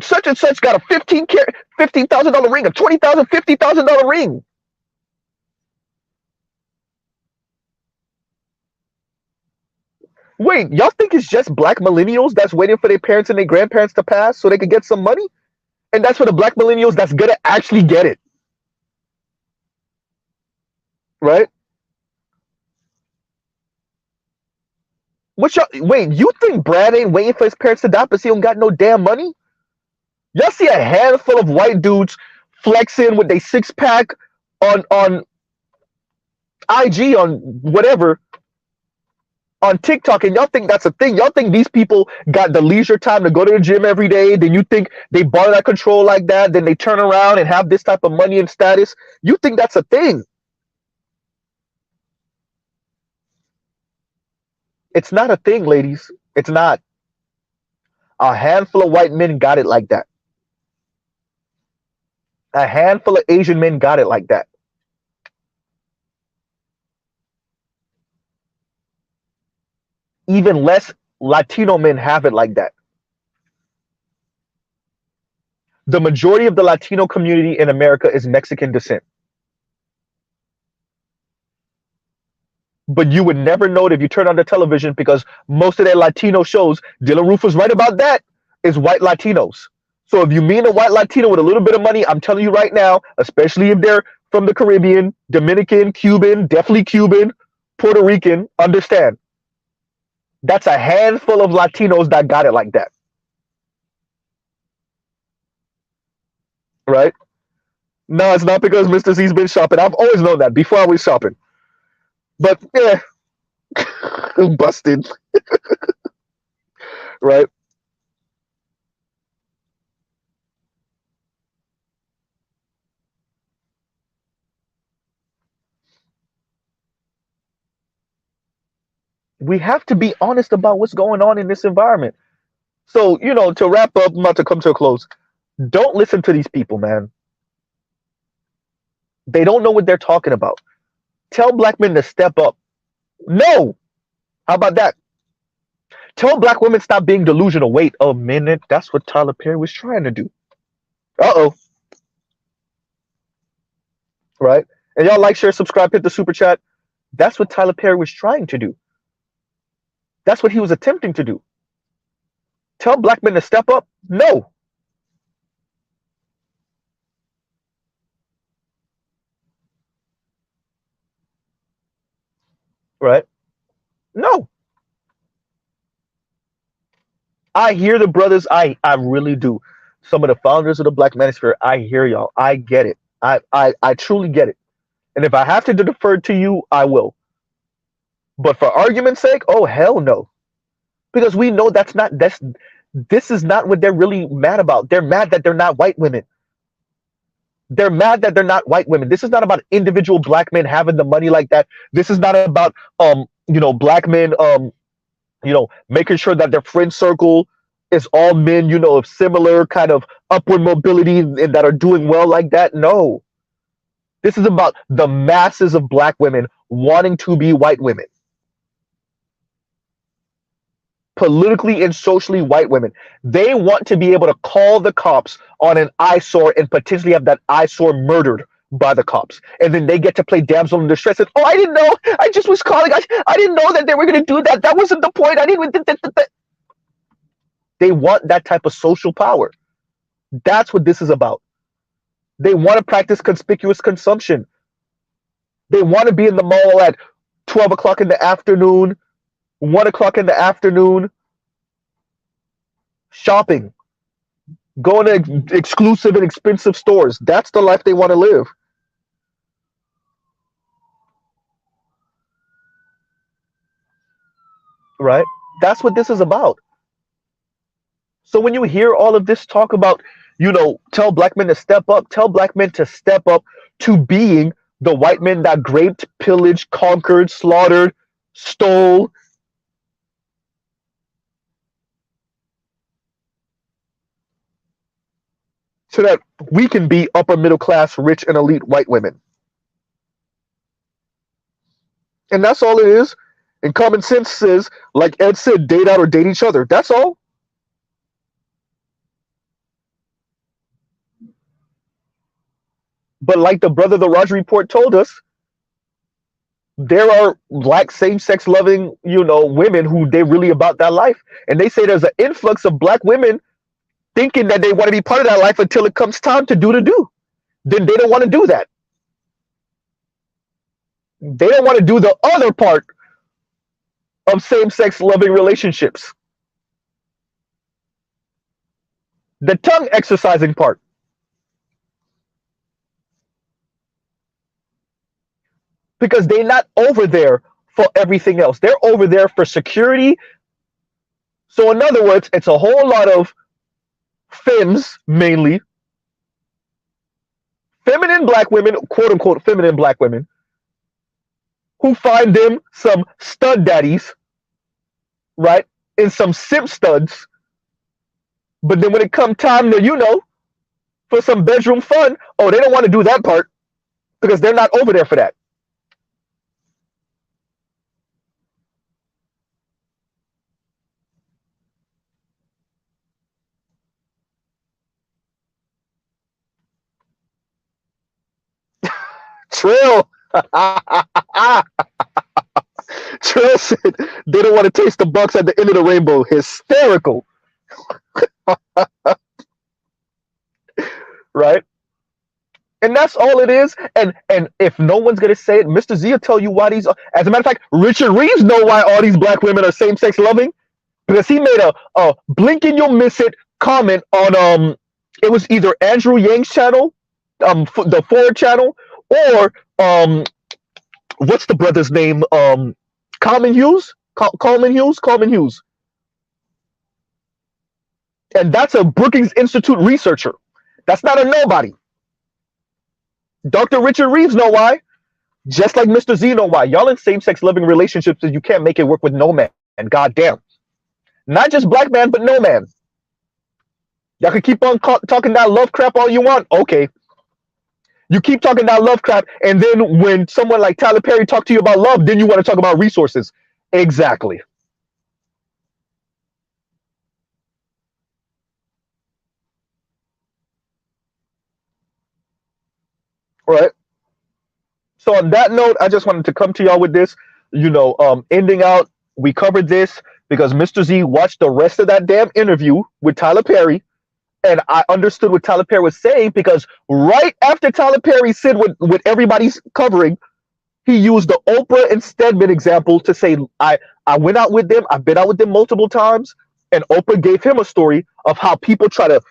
such and such got a $15,000 ring, a $20,000, $50,000 ring. Wait, y'all think it's just black millennials that's waiting for their parents and their grandparents to pass so they can get some money? And that's for the black millennials that's gonna actually get it. Right? Wait, you think Brad ain't waiting for his parents to die because he don't got no damn money? Y'all see a handful of white dudes flexing with their 6-pack on IG, on whatever, on TikTok, and y'all think that's a thing? Y'all think these people got the leisure time to go to the gym every day? Then you think they bought that control like that? Then they turn around and have this type of money and status? You think that's a thing? It's not a thing, ladies. It's not. A handful of white men got it like that. A handful of Asian men got it like that. Even less Latino men have it like that. The majority of the Latino community in America is Mexican descent. But you would never know it if you turn on the television because most of their Latino shows, Dylan Roof was right about that, is white Latinos. So if you mean a white Latino with a little bit of money, I'm telling you right now, especially if they're from the Caribbean, Dominican, Cuban, definitely Cuban, Puerto Rican, understand. That's a handful of Latinos that got it like that. Right? No, it's not because Mr. Z's been shopping. I've always known that before I was shopping. But yeah, busted. Right? We have to be honest about what's going on in this environment. So, to wrap up, I'm about to come to a close. Don't listen to these people, man. They don't know what they're talking about. Tell black men to step up. No. How about that? Tell black women stop being delusional. Wait a minute. That's what Tyler Perry was trying to do. Uh-oh. Right? And y'all like, share, subscribe, hit the super chat. That's what Tyler Perry was trying to do. That's what he was attempting to do. Tell black men to step up? No. Right? No. I hear the brothers. I really do. Some of the founders of the Black Manosphere, I hear y'all. I get it. I truly get it. And if I have to defer to you, I will. But for argument's sake, oh hell no. Because we know this is not what they're really mad about. They're mad that they're not white women. They're mad that they're not white women. This is not about individual black men having the money like that. This is not about black men making sure that their friend circle is all men, of similar kind of upward mobility and that are doing well like that. No. This is about the masses of black women wanting to be white women. Politically and socially white women. They want to be able to call the cops on an eyesore and potentially have that eyesore murdered by the cops. And then they get to play damsel in distress and, oh, I didn't know. I just was calling. I didn't know that they were going to do that. That wasn't the point. I didn't. They want that type of social power. That's what this is about. They want to practice conspicuous consumption. They want to be in the mall at 12 o'clock in the afternoon, 1 o'clock in the afternoon, shopping, going to exclusive and expensive stores. That's the life they want to live. Right? That's what this is about. So when you hear all of this talk about, tell black men to step up, tell black men to step up to being the white men that raped, pillaged, conquered, slaughtered, stole, so that we can be upper middle class, rich, and elite white women. And that's all it is. And common sense says, like Ed said, date out or date each other. That's all. But like the brother the Roger Report told us, there are black same-sex loving, women who they really about that life. And they say there's an influx of black women thinking that they want to be part of that life until it comes time to do. Then they don't want to do that. They don't want to do the other part of same-sex loving relationships. The tongue exercising part. Because they're not over there for everything else. They're over there for security. So in other words, it's a whole lot of femmes, mainly feminine black women, quote unquote feminine black women, who find them some stud daddies right? In some simp studs. But then when it come time to, for some bedroom fun, oh, they don't want to do that part because they're not over there for that. Trill. Trill said they don't want to taste the bucks at the end of the rainbow. Hysterical, right? And that's all it is. And if no one's gonna say it, Mr. Z will tell you why these. As a matter of fact, Richard Reeves know why all these black women are same sex loving because he made a blink and you'll miss it comment on it was either Andrew Yang's channel, the Forward channel, or what's the brother's name? Coleman Hughes, Coleman Hughes, and that's a Brookings Institute researcher. That's not a nobody. Dr. Richard Reeves know why. Just like Mr. Z know why. Y'all in same-sex loving relationships and you can't make it work with no man. And goddamn. Not just black man, but no man. Y'all can keep on talking that love crap all you want. Okay. You keep talking that love crap, and then when someone like Tyler Perry talk to you about love, then you want to talk about resources. Exactly. All right. So on that note, I just wanted to come to y'all with this. Ending out, we covered this because Mr. Z watched the rest of that damn interview with Tyler Perry, and I understood what Tyler Perry was saying because right after Tyler Perry said what everybody's covering, he used the Oprah and Stedman example to say, I went out with them, I've been out with them multiple times, and Oprah gave him a story of how people try to,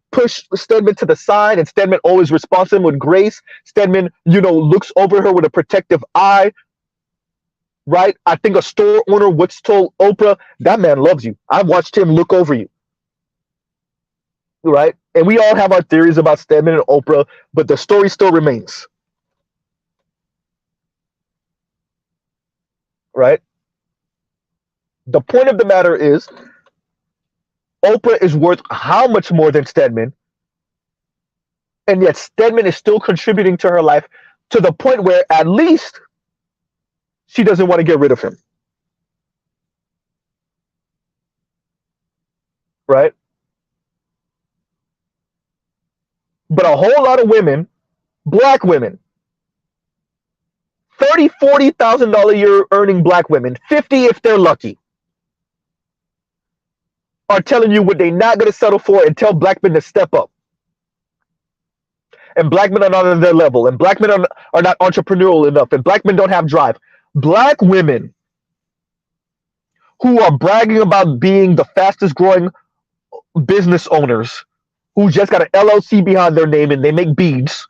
push Stedman to the side, and Stedman always responds to him with grace. Stedman, looks over her with a protective eye, right? I think a store owner once told Oprah, that man loves you. I've watched him look over you, right? And we all have our theories about Stedman and Oprah, but the story still remains, right? The point of the matter is, Oprah is worth how much more than Stedman, and yet Stedman is still contributing to her life to the point where at least she doesn't want to get rid of him, right? But a whole lot of women, black women, $30,000-$40,000 a year earning black women, 50 if they're lucky, are telling you what they're not going to settle for and tell black men to step up. And black men are not on their level, and black men are not entrepreneurial enough, and black men don't have drive. Black women who are bragging about being the fastest growing business owners, who just got an LLC behind their name and they make beads,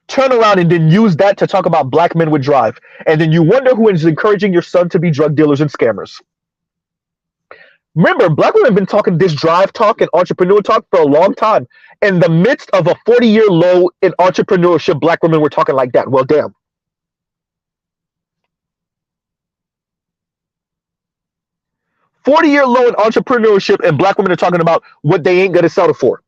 turn around and then use that to talk about black men with drive. And then you wonder who is encouraging your son to be drug dealers and scammers. Remember, black women have been talking this drive talk and entrepreneur talk for a long time. In the midst of a 40-year low in entrepreneurship, black women were talking like that. Well, damn. 40-year low in entrepreneurship, and black women are talking about what they ain't going to settle for.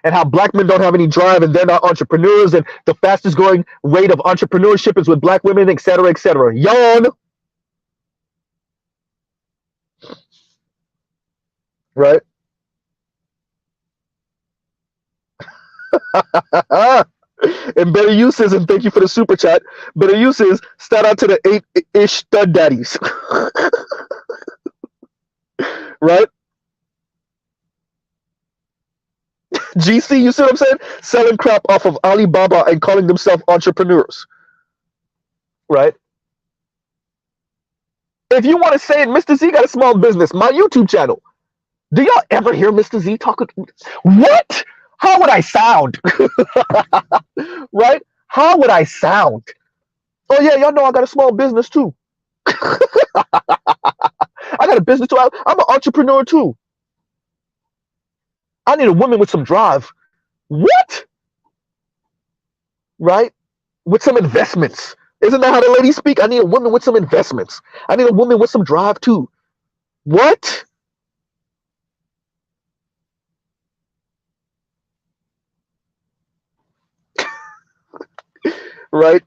And how black men don't have any drive and they're not entrepreneurs, and the fastest growing rate of entrepreneurship is with black women, et cetera, et cetera. Yawn. Right? And Better Use says, and thank you for the super chat. Better Use says, shout out to the 8-ish stud daddies. Right? GC, you see what I'm saying? Selling crap off of Alibaba and calling themselves entrepreneurs. Right? If you want to say it, Mr. Z got a small business, my YouTube channel. Do y'all ever hear Mr. Z talk? What? How would I sound? Right? How would I sound? Oh, yeah, y'all know I got a small business too. I got a business too. I'm an entrepreneur too. I need a woman with some drive. What? Right? With some investments. Isn't that how the ladies speak? I need a woman with some investments. I need a woman with some drive too. What? Right?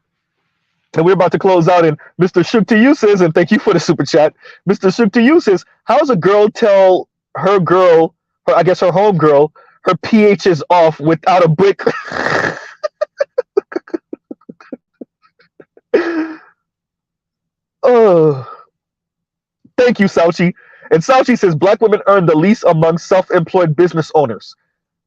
And we're about to close out, and Mr. Shook to you says, and thank you for the super chat. Mr. Shook to you says, how's a girl tell her girl, I guess her home girl, her pH is off without a brick? Oh, thank you, Sauchi. And Sauchi says black women earn the least among self-employed business owners,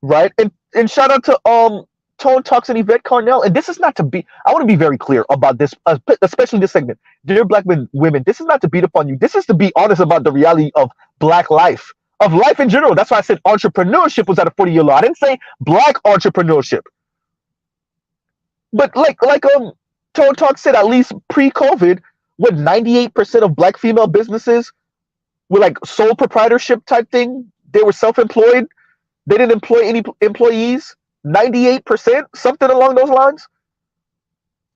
right? And shout out to Tone Talks and Yvette Carnell. And this is not to be. I want to be very clear about this, especially this segment. Dear black women, this is not to beat up on you. This is to be honest about the reality of black life, of life in general. That's why I said entrepreneurship was at a 40-year low. I didn't say black entrepreneurship, but like Tone Talk said, at least pre-COVID, what 98% of black female businesses were like sole proprietorship type thing. They were self-employed. They didn't employ any employees. 98%, something along those lines,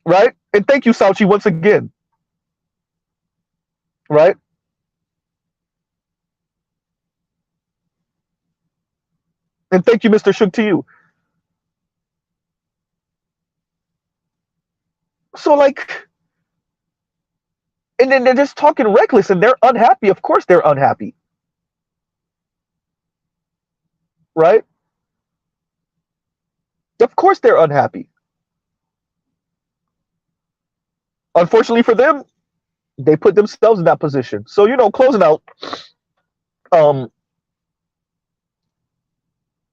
right? And thank you, Sauchi, once again, right? And thank you, Mr. Shook, to you. So, like, and then they're just talking reckless, and they're unhappy. Of course, they're unhappy, right? Of course, they're unhappy. Unfortunately for them, they put themselves in that position. So, closing out,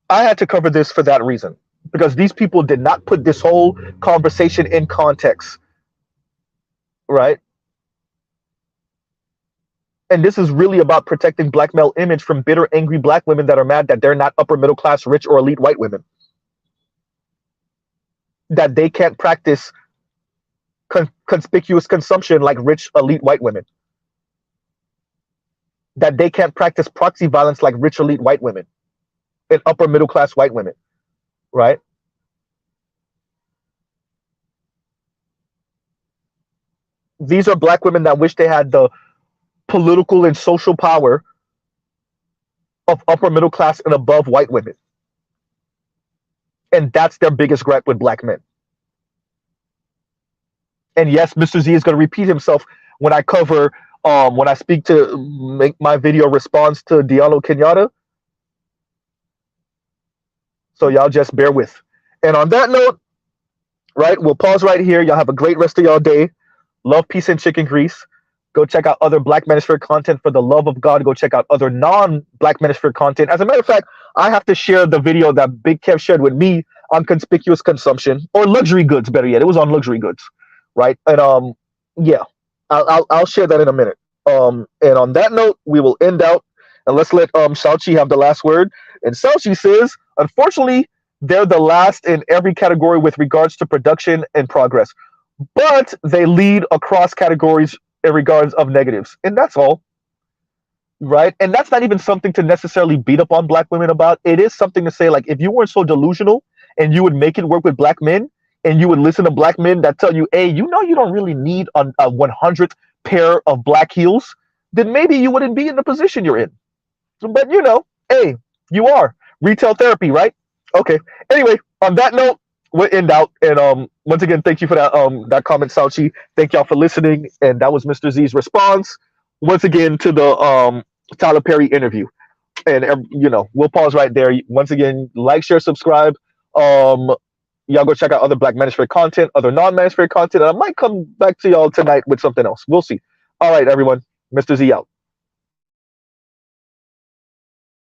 I had to cover this for that reason, because these people did not put this whole conversation in context, right? And this is really about protecting black male image from bitter, angry black women that are mad that they're not upper middle class, rich, or elite white women. That they can't practice conspicuous consumption like rich, elite white women. That they can't practice proxy violence like rich, elite white women and upper middle class white women, right? These are black women that wish they had the political and social power of upper middle class and above white women. And that's their biggest gripe with black men. And yes, Mr. Z is going to repeat himself when I cover, when I speak to make my video response to Diallo Kenyatta. So y'all just bear with. And on that note, right, we'll pause right here. Y'all have a great rest of y'all day. Love, peace, and chicken grease. Go check out other Black Manosphere content. For the love of God, go check out other non-Black Manosphere content. As a matter of fact, I have to share the video that Big Kev shared with me on conspicuous consumption, or luxury goods, better yet. It was on luxury goods, right? And yeah, I'll share that in a minute. And on that note, we will end out, and let's let Shaoqi have the last word. And Shaoqi says, unfortunately, they're the last in every category with regards to production and progress, but they lead across categories in regards of negatives, and that's all, right? And that's not even something to necessarily beat up on black women about. It is something to say, like, if you weren't so delusional and you would make it work with black men, and you would listen to black men that tell you, hey, you don't really need a 100th pair of black heels, then maybe you wouldn't be in the position you're in. But hey, you are retail therapy, right? Okay. Anyway, on that note, we'll end out. And once again, thank you for that comment, Sauchi. Thank y'all for listening. And that was Mr. Z's response once again to the Tyler Perry interview. And we'll pause right there. Once again, like, share, subscribe. Y'all go check out other Black Manosphere content, other non-Manosphere content. And I might come back to y'all tonight with something else. We'll see. All right, everyone. Mr. Z out.